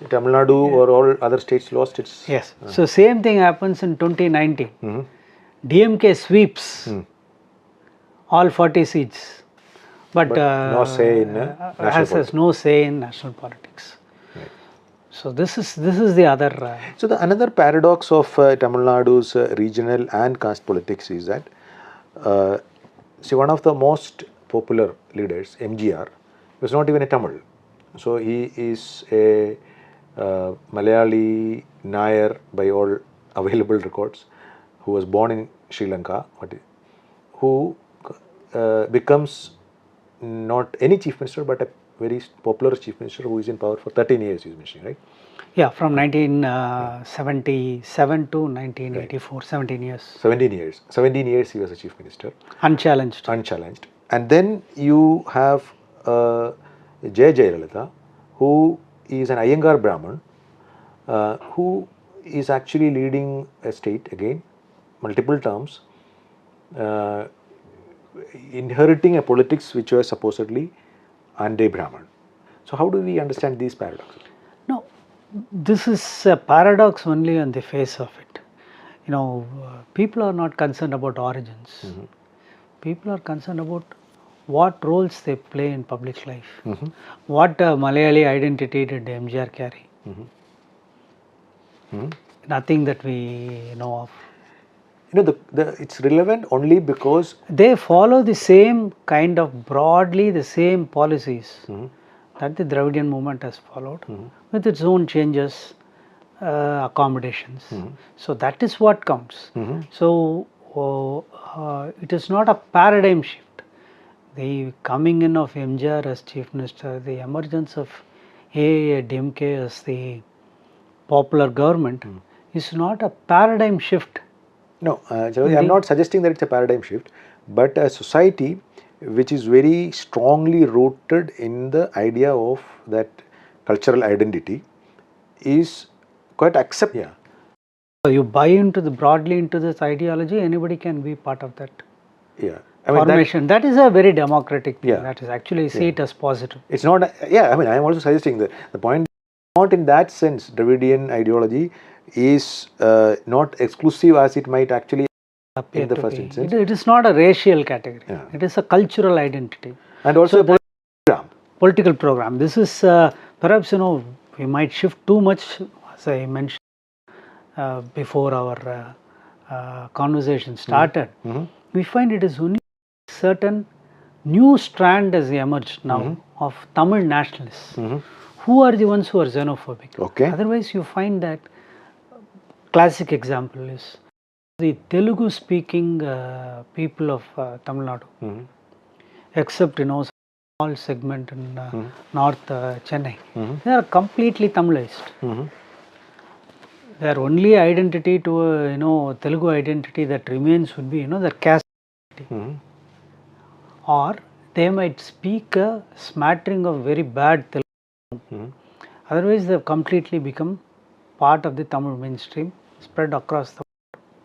S3: Tamil Nadu or all other states lost its...
S2: Yes. So same thing happens in 2019. DMK sweeps all 40 seats, but
S3: no say in
S2: has no say in national politics.
S3: Right.
S2: So this is the other...
S3: So the another paradox of Tamil Nadu's regional and caste politics is that see, one of the most popular leaders, MGR, was not even a Tamil. So he is a Malayali Nair by all available records, who was born in Sri Lanka, who becomes not any chief minister but a very popular chief minister who is in power for 13 years, you mentioned, right?
S2: Yeah, from 1977 to 1984, right. 17 years.
S3: 17 years. 17 years he was a chief minister.
S2: Unchallenged.
S3: Unchallenged. And then you have Jayalalitha, who is an Iyengar Brahmin, who is actually leading a state again, multiple terms, inheriting a politics which was supposedly anti-Brahmin. So how do we understand these paradoxes?
S2: No, this is a paradox only on the face of it. People are not concerned about origins. People are concerned about what roles they play in public life. What Malayali identity did MGR carry? Nothing that we know of.
S3: You know, it's relevant only because
S2: they follow the same kind of broadly the same policies that the Dravidian movement has followed with its own changes, accommodations. So that is what counts. So it is not a paradigm shift. The coming in of MGR as Chief Minister, the emergence of AIADMK as the popular government is not a paradigm shift.
S3: No, I'm not suggesting that it's a paradigm shift, but a society which is very strongly rooted in the idea of that cultural identity is quite accepted. Yeah.
S2: So you buy into the broadly into this ideology, anybody can be part of that.
S3: Yeah.
S2: Formation. That is a very democratic thing.
S3: Yeah.
S2: That is actually see it as positive.
S3: It's not. I am also suggesting that the point not in that sense. Dravidian ideology is not exclusive as it might actually in the first instance.
S2: It is not a racial category. Yeah. It is a cultural identity.
S3: And also so
S2: political program. This is perhaps we might shift too much, as I mentioned before our conversation started. We find it is only certain new strand has emerged now of Tamil nationalists. Who are the ones who are xenophobic?
S3: Okay.
S2: Otherwise, you find that classic example is the Telugu speaking people of Tamil Nadu, except small segment in North Chennai, they are completely Tamilized. Their only identity to Telugu identity that remains would be their caste identity. Or they might speak a smattering of very bad Telugu. Otherwise, they have completely become part of the Tamil mainstream, spread across the world.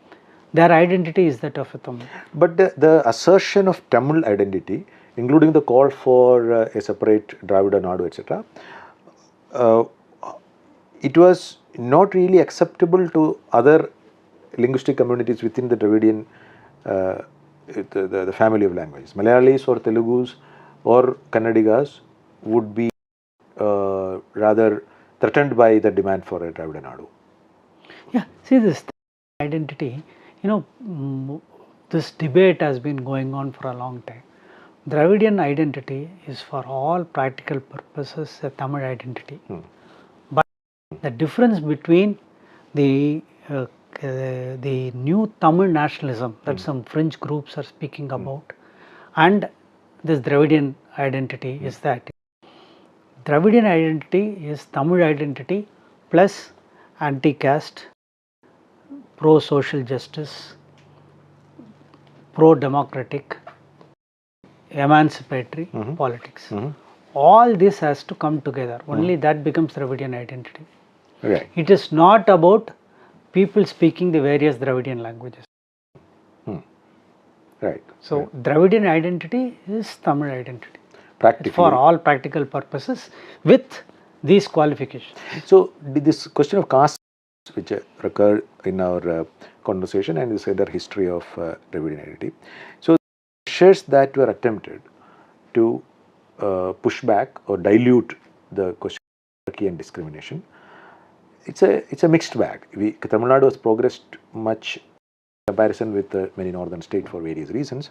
S2: Their identity is that of a Tamil.
S3: But the assertion of Tamil identity, including the call for a separate Dravida Nadu, etc., it was not really acceptable to other linguistic communities within the Dravidian the family of languages. Malayalis or Telugus or Kannadigas would be rather threatened by the demand for a Dravida Nadu.
S2: Yeah, see this identity, this debate has been going on for a long time. Dravidian identity is for all practical purposes a Tamil identity. But the difference between the new Tamil nationalism that some French groups are speaking about and this Dravidian identity is that Dravidian identity is Tamil identity plus anti-caste, pro-social justice, pro-democratic, emancipatory politics. All this has to come together. Only that becomes Dravidian identity.
S3: Right.
S2: It is not about people speaking the various Dravidian languages.
S3: Right.
S2: So, Dravidian identity is Tamil identity.
S3: Practically.
S2: For all practical purposes with these qualifications.
S3: So, this question of caste which recurred in our conversation and this other history of Dravidian identity. So, measures that were attempted to push back or dilute the question of hierarchy and discrimination, it's a mixed bag. Tamil Nadu has progressed much in comparison with many northern states for various reasons.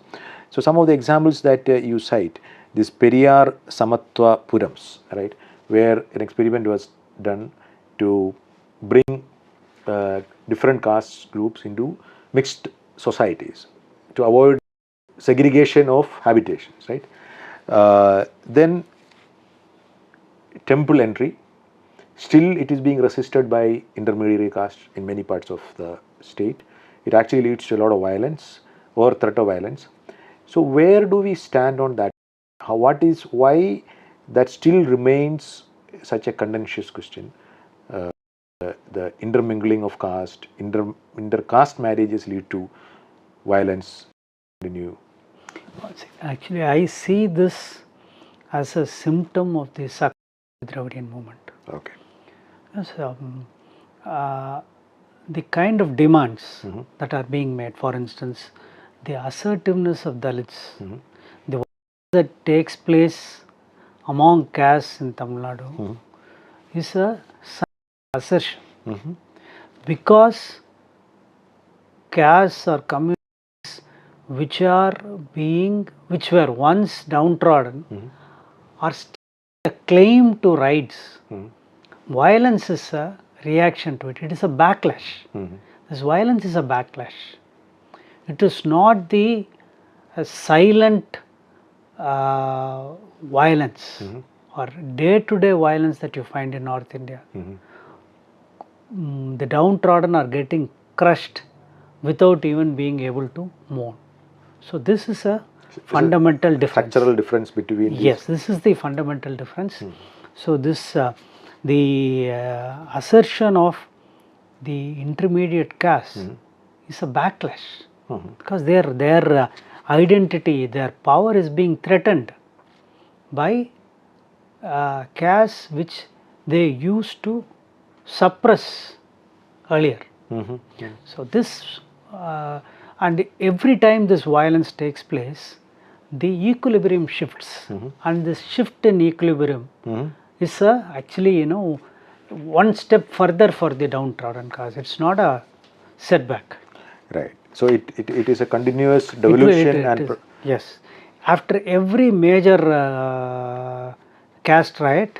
S3: So some of the examples that you cite, this Periyar Samatwa Purams, right, where an experiment was done to bring different caste groups into mixed societies to avoid segregation of habitations, right? Then temple entry, still it is being resisted by intermediary caste in many parts of the state. It actually leads to a lot of violence or threat of violence. So where do we stand on that? Why that still remains such a contentious question? The intermingling of caste, inter-caste marriages lead to violence.
S2: Actually, I see this as a symptom of the Dravidian movement.
S3: Okay.
S2: Yes, the kind of demands that are being made, for instance, the assertiveness of Dalits, the that takes place among castes in Tamil Nadu is a assertion. Because castes or communities which were once downtrodden are still a claim to rights. Violence is a reaction to it. It is a backlash. This violence is a backlash. It is not the silent violence or day-to-day violence that you find in North India. The downtrodden are getting crushed without even being able to mourn. So this is a fundamental difference.
S3: Structural difference between these.
S2: Yes, this is the fundamental difference. So this the assertion of the intermediate caste is a backlash because their identity, their power is being threatened by castes which they used to suppress earlier. So this and every time this violence takes place, the equilibrium shifts, and this shift in equilibrium is actually one step further for the downtrodden caste. It's not a setback.
S3: Right. So it is a continuous devolution
S2: yes. After every major caste riot,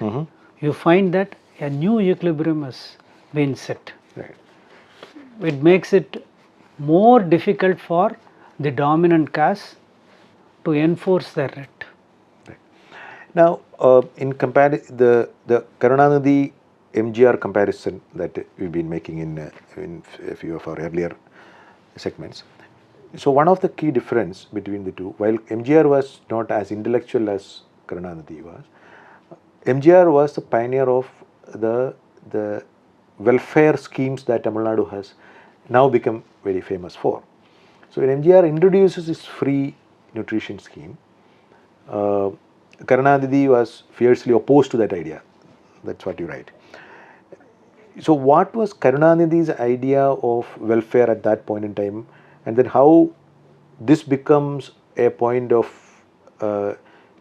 S2: you find that a new equilibrium has been set.
S3: Right.
S2: It makes it more difficult for the dominant caste to enforce their right.
S3: Right. Now, in comparison, the Karunanidhi MGR comparison that we've been making in a few of our earlier segments. So one of the key difference between the two, while MGR was not as intellectual as Karunanidhi was, MGR was the pioneer of the welfare schemes that Tamil Nadu has now become very famous for. So when MGR introduces this free nutrition scheme, Karunanidhi was fiercely opposed to that idea. That's what you write. So what was Karunanidhi's idea of welfare at that point in time, and then how this becomes a point of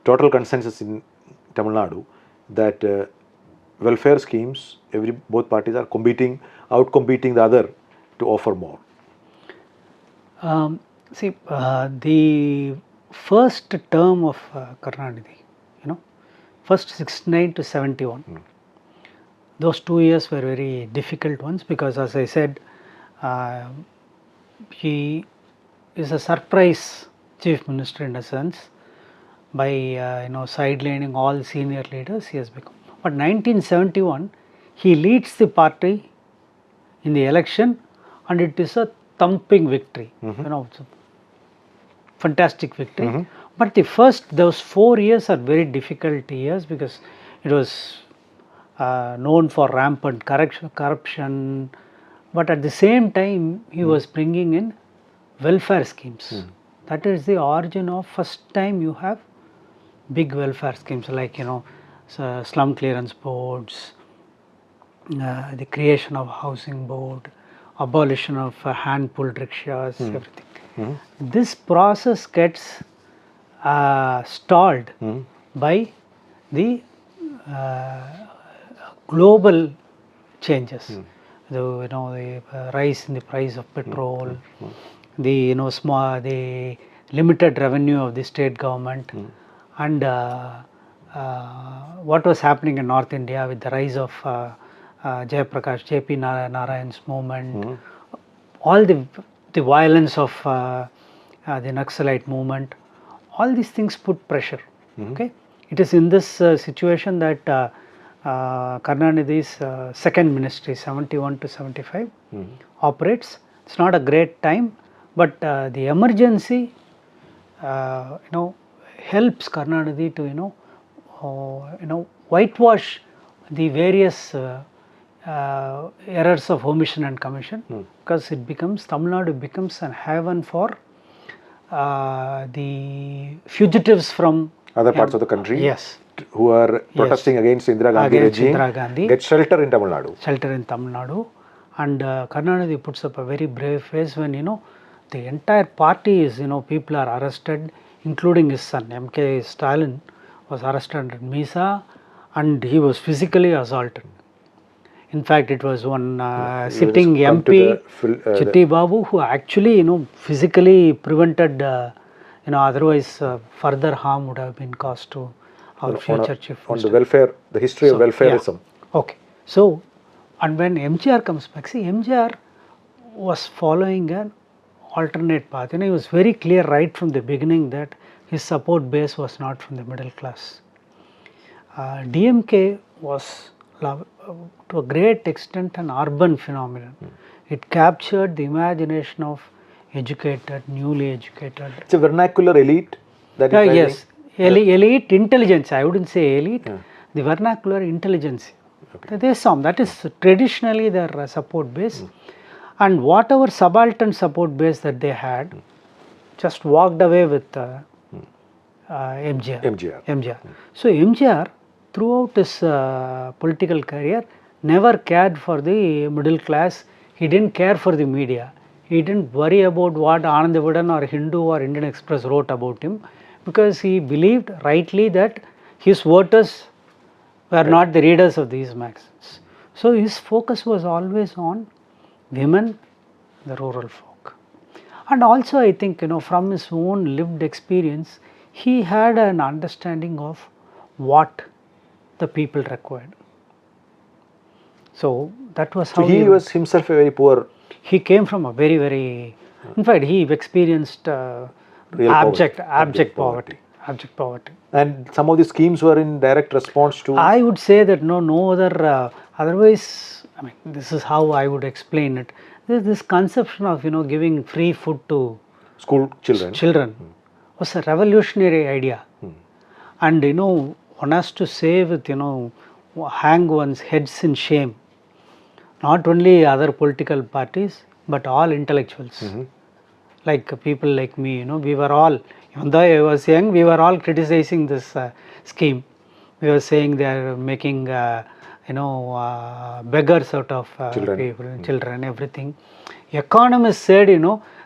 S3: total consensus in Tamil Nadu that welfare schemes, both parties are outcompeting the other to offer more?
S2: The first term of Karunanidhi, first 69 to 71, those 2 years were very difficult ones because, as I said, he is a surprise chief minister in a sense. By sidelining all senior leaders, he has become. But 1971, he leads the party in the election, and it is a thumping victory. It's a fantastic victory. But those 4 years are very difficult years because it was known for rampant corruption. But at the same time, he was bringing in welfare schemes. That is the origin of first time you have big welfare schemes like slum clearance boards, the creation of housing board, abolition of hand-pulled rickshaws, everything. This process gets stalled by the global changes. The rise in the price of petrol, the the limited revenue of the state government, and what was happening in North India with the rise of JP Narayan's movement, all the violence of the Naxalite movement, all these things put pressure. Okay, it is in this situation that Karunanidhi's second ministry, 71 to 75, operates. It's not a great time, but the emergency, helps Karunanidhi to whitewash the various errors of omission and commission, because Tamil Nadu becomes a haven for the fugitives from
S3: other parts of the country.
S2: Yes.
S3: Who are protesting against Indira Gandhi regime, get shelter in Tamil Nadu.
S2: Shelter in Tamil Nadu, and Karunanidhi puts up a very brave face when the entire party is people are arrested, including his son, M.K. Stalin, was arrested at Misa and he was physically assaulted. In fact, it was one sitting MP, Chitti Babu, who actually, physically prevented, otherwise further harm would have been caused to our future chief
S3: on
S2: minister.
S3: the welfare, the history of welfareism.
S2: Yeah. Okay. So, and when MGR comes back, see, MGR was following an alternate path. He was very clear right from the beginning that his support base was not from the middle class. DMK was to a great extent an urban phenomenon. It captured the imagination of educated, newly educated.
S3: It's a vernacular elite that is
S2: yes, elite intelligence. I wouldn't say elite. The vernacular intelligence. Okay. There's some that is traditionally their support base, and whatever subaltern support base that they had, just walked away with MGR. So MGR, throughout his political career, never cared for the middle class. He didn't care for the media. He didn't worry about what Annadurai or Hindu or Indian Express wrote about him, because he believed rightly that his voters were not the readers of these magazines. So his focus was always on women, the rural folk. And also I think, from his own lived experience, he had an understanding of what the people required. So that was how
S3: he was himself a very poor.
S2: He came from a very, very, in fact, he experienced abject poverty.
S3: And some of the schemes were in direct response to.
S2: I would say that no other. Otherwise, I mean, this is how I would explain it. There's this conception of giving free food to
S3: school children.
S2: Was a revolutionary idea, and one has to say with hang one's heads in shame. Not only other political parties, but all intellectuals. Like people like me, we were all, even though I was young, we were all criticizing this scheme. We were saying they are making, beggars out of people, children, everything. Economists said,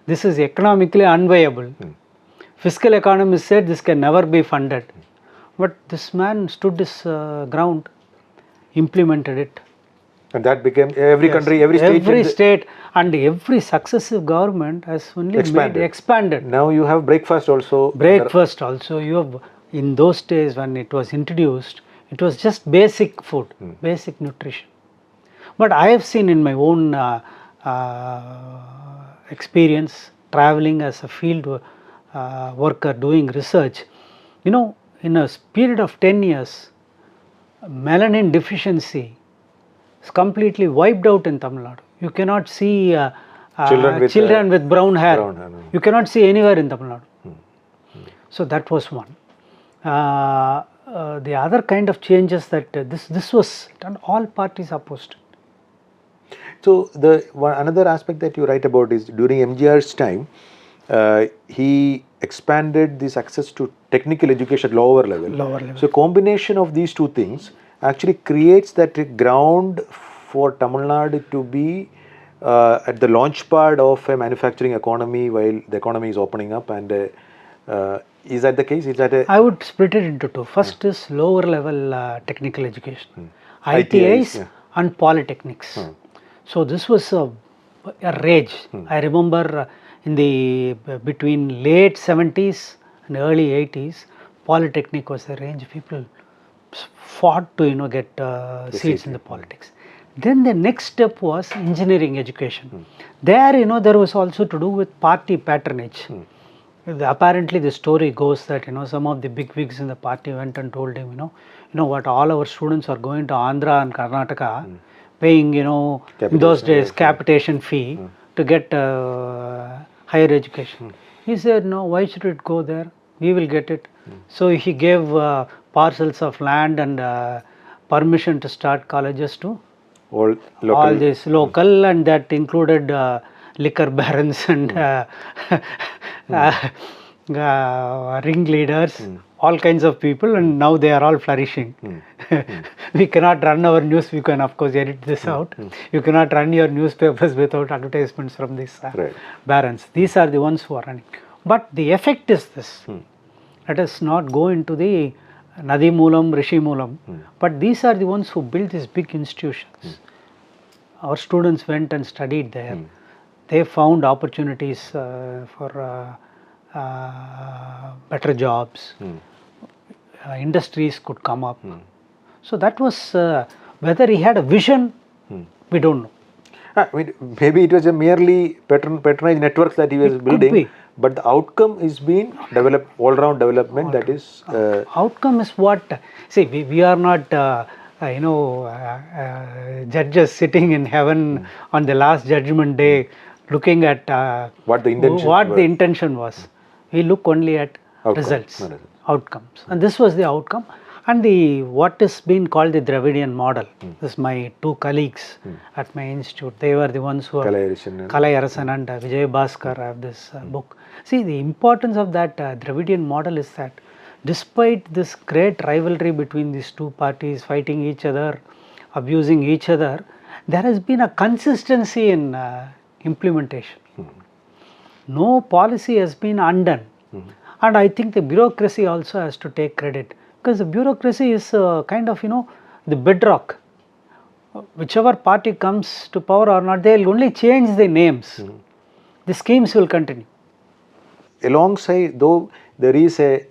S2: this is economically unviable. Fiscal economists said this can never be funded. But this man stood his ground, implemented it.
S3: And that became every country, every state.
S2: Every state and every successive government has only expanded.
S3: Now you have breakfast also.
S2: You have, in those days when it was introduced, it was just basic food, basic nutrition. But I have seen in my own experience, traveling as a field worker doing research, in a period of 10 years, melanin deficiency is completely wiped out in Tamil Nadu. You cannot see children with brown hair. You cannot see anywhere in Tamil Nadu. So that was one. The other kind of changes that this was done, all parties opposed.
S3: So another aspect that you write about is during MGR's time, he expanded this access to technical education at lower level. So combination of these two things actually creates that ground for Tamil Nadu to be at the launch pad of a manufacturing economy while the economy is opening up. And is that the case?
S2: I would split it into two. First is lower level technical education, ITIs and polytechnics. So this was a rage. I remember between late 70s and early 80s, polytechnic was a range. People fought to get seats in the politics. Then the next step was engineering education. There there was also to do with party patronage. Apparently the story goes that some of the big wigs in the party went and told him, what, all our students are going to Andhra and Karnataka, paying in those days capitation fee to get higher education. He said, no, why should it go there? We will get it. So he gave parcels of land and permission to start colleges to all this local, and that included liquor barons and ringleaders, all kinds of people, and now they are all flourishing. We cannot run our news, we can of course edit this out. You cannot run your newspapers without advertisements from these barons. These are the ones who are running. But the effect is this. Let us not go into the Nadi Moolam, Rishi Moolam, but these are the ones who built these big institutions. Our students went and studied there. They found opportunities for better jobs. Industries could come up. So that was, whether he had a vision, we don't know.
S3: I mean, maybe it was a merely patronage networks that he was building,
S2: be.
S3: but the outcome is being developed, all-round development. That is,
S2: Outcome is what, see, we are not judges sitting in heaven on the last judgment day looking at
S3: what the
S2: intention was. We look only at results, outcomes, and this was the outcome. And what is being called the Dravidian model. This is my two colleagues at my institute. They were the ones who Kalai Arasan and Vijay Bhaskar have this book. See, the importance of that Dravidian model is that despite this great rivalry between these two parties, fighting each other, abusing each other, there has been a consistency in implementation. No policy has been undone. And I think the bureaucracy also has to take credit, because the bureaucracy is kind of, the bedrock. Whichever party comes to power or not, they will only change the names. The schemes will continue.
S3: Alongside, though, there is a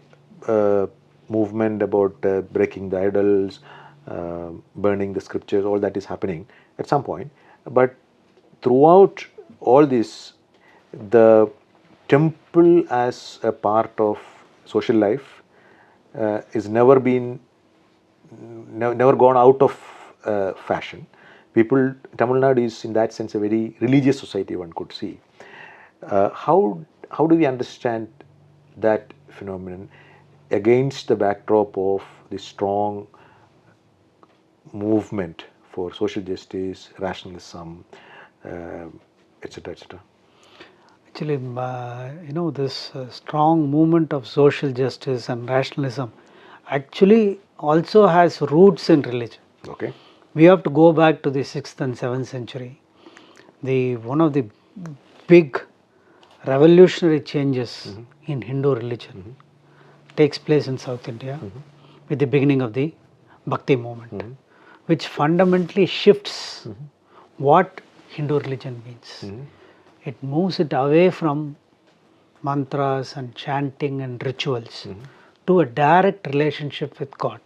S3: movement about breaking the idols, burning the scriptures, all that is happening at some point. But throughout all this, the temple as a part of social life is never gone out of fashion. Tamil Nadu is in that sense a very religious society, one could see. How do we understand that phenomenon against the backdrop of the strong movement for social justice, rationalism, etc., etc.?
S2: Actually, this strong movement of social justice and rationalism actually also has roots in religion.
S3: Okay.
S2: We have to go back to the 6th and 7th century. One of the big revolutionary changes in Hindu religion takes place in South India with the beginning of the Bhakti Movement, which fundamentally shifts what Hindu religion means. It moves it away from mantras and chanting and rituals to a direct relationship with God.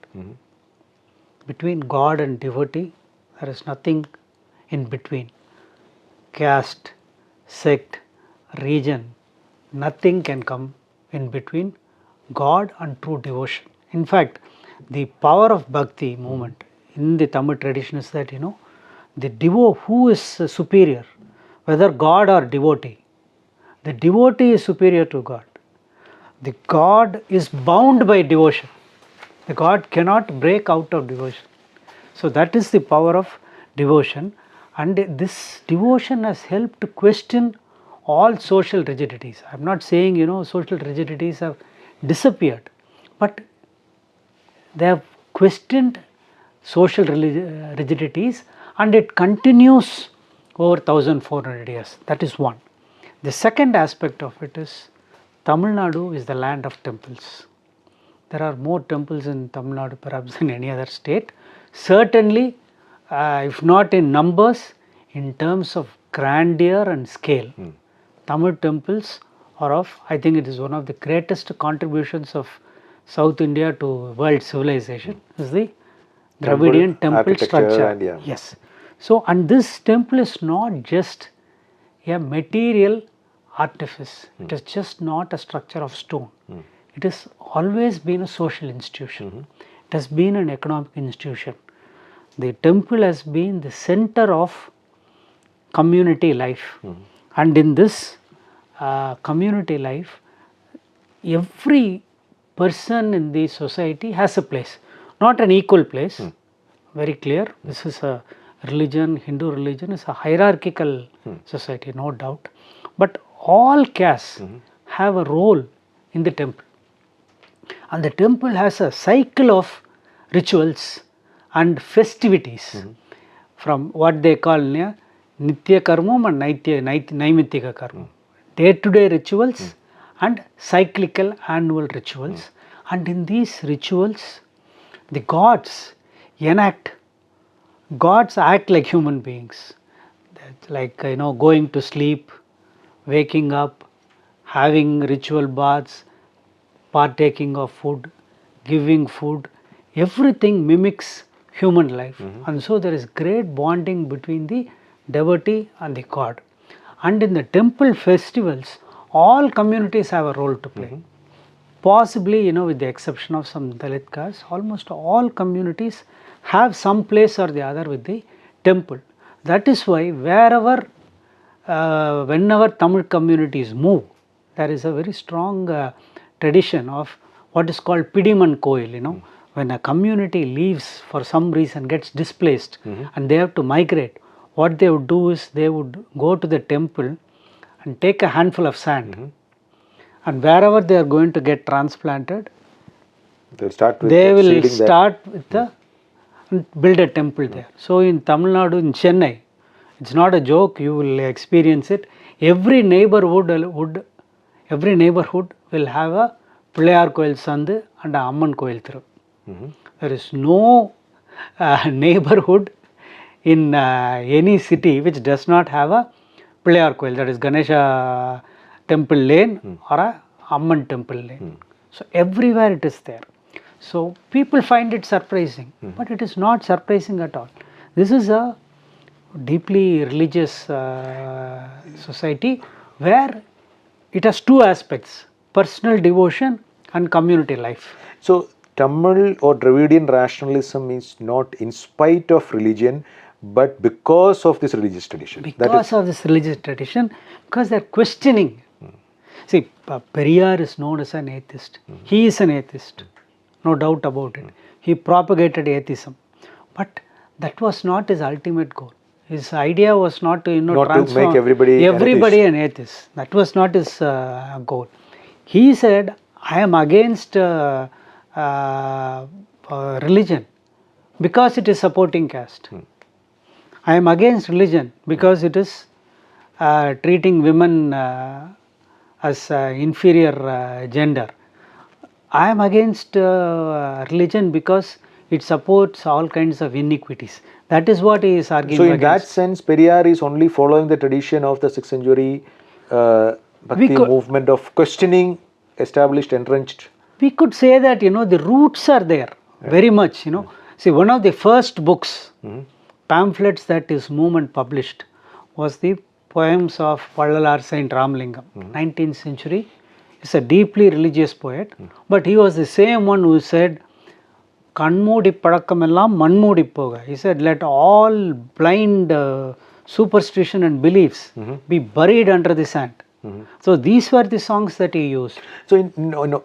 S2: Between God and devotee, there is nothing in between. Caste, sect, region, nothing can come in between God and true devotion. In fact, the power of Bhakti movement in the Tamil tradition is that, who is superior, whether God or devotee. The devotee is superior to God. The God is bound by devotion. The God cannot break out of devotion. So that is the power of devotion, and this devotion has helped to question all social rigidities. I am not saying social rigidities have disappeared, but they have questioned social rigidities, and it continues over 1400 years. That is one. The second aspect of it is Tamil Nadu is the land of temples. There are more temples in Tamil Nadu perhaps than any other state. Certainly, if not in numbers, in terms of grandeur and scale. Tamil temples are I think it is one of the greatest contributions of South India to world civilization, is the Dravidian temple structure. Yes. So, and this temple is not just a material artifice, it is just not a structure of stone. It has always been a social institution, it has been an economic institution. The temple has been the center of community life, and in this community life, every person in the society has a place, not an equal place, very clear. This is a religion, Hindu religion is a hierarchical society, no doubt, but all castes have a role in the temple, and the temple has a cycle of rituals and festivities from what they call Nitya Karmam and Naimittika Karmam, day-to-day rituals and cyclical annual rituals, And in these rituals, the gods act like human beings. That's like, going to sleep, waking up, having ritual baths, partaking of food, giving food, everything mimics human life. And so there is great bonding between the devotee and the god. And in the temple festivals, all communities have a role to play. Possibly, with the exception of some Dalit castes, almost all communities have some place or the other with the temple. That is why whenever Tamil communities move, there is a very strong tradition of what is called Pidiman Koil. When a community leaves for some reason, gets displaced, and they have to migrate, what they would do is they would go to the temple and take a handful of sand. And wherever they are going to get transplanted, they will start with build a temple there. So in Tamil Nadu, in Chennai, it's not a joke, you will experience it. Every neighborhood will have a Periyar Koil Sandu and a Amman Koil Thiru. There is no neighborhood in any city which does not have a Periyar Koil, that is Ganesha temple lane or a Amman temple lane. So everywhere it is there. So people find it surprising, but it is not surprising at all. This is a deeply religious society where it has two aspects: personal devotion and community life.
S3: So Tamil or Dravidian rationalism is not in spite of religion, but because of this religious tradition.
S2: Because of this religious tradition, because they are questioning. See, Periyar is known as an atheist. He is an atheist, no doubt about it. He propagated atheism, but that was not his ultimate goal. His idea was not to transform
S3: to make everybody
S2: an atheist. That was not his goal. He said, I am against religion because it is supporting caste. I am against religion because it is treating women as inferior gender. I am against religion because it supports all kinds of iniquities. That is what he is arguing
S3: against. So in
S2: that
S3: sense, Periyar is only following the tradition of the 6th century Bhakti movement of questioning established, entrenched.
S2: We could say that, the roots are there, very much, See, one of the first books, pamphlets that his movement published was the poems of Vallalar Saint Ramalingam, 19th century. He's a deeply religious poet, but he was the same one who said, Kanmudi Padakamellam Manmudi Poga. He said, let all blind superstition and beliefs be buried under the sand. So these were the songs that he used.
S3: So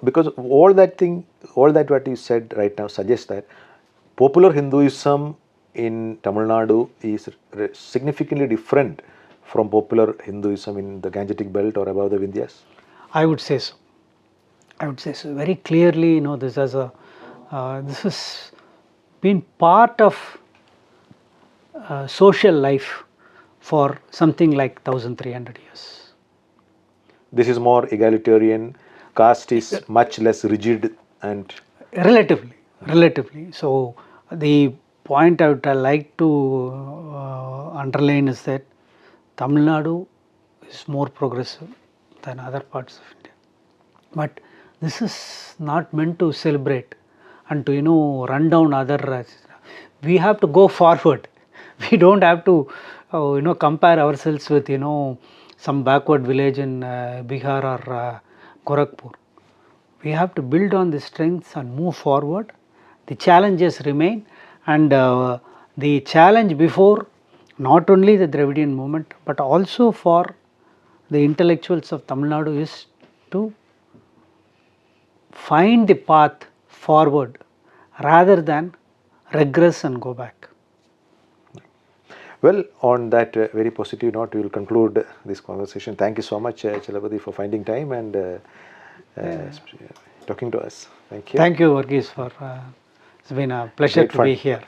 S3: because all that what you said right now suggests that popular Hinduism in Tamil Nadu is significantly different from popular Hinduism in the Gangetic Belt or above the Vindhyas?
S2: I would say so. Very clearly, this has been part of social life for something like 1300 years.
S3: This is more egalitarian, caste is much less rigid and...
S2: Relatively. So the point I would like to underline is that Tamil Nadu is more progressive than other parts of India. But this is not meant to celebrate and to run down other. We have to go forward. We don't have to compare ourselves with some backward village in Bihar or Gorakhpur. We have to build on the strengths and move forward. The challenges remain, and the challenge before not only the Dravidian movement but also for the intellectuals of Tamil Nadu is to find the path forward rather than regress and go back.
S3: Well, on that very positive note, we will conclude this conversation. Thank you so much, Chalapathy, for finding time and talking to us. Thank you.
S2: Thank you, Varghese, for it's been a pleasure to be here.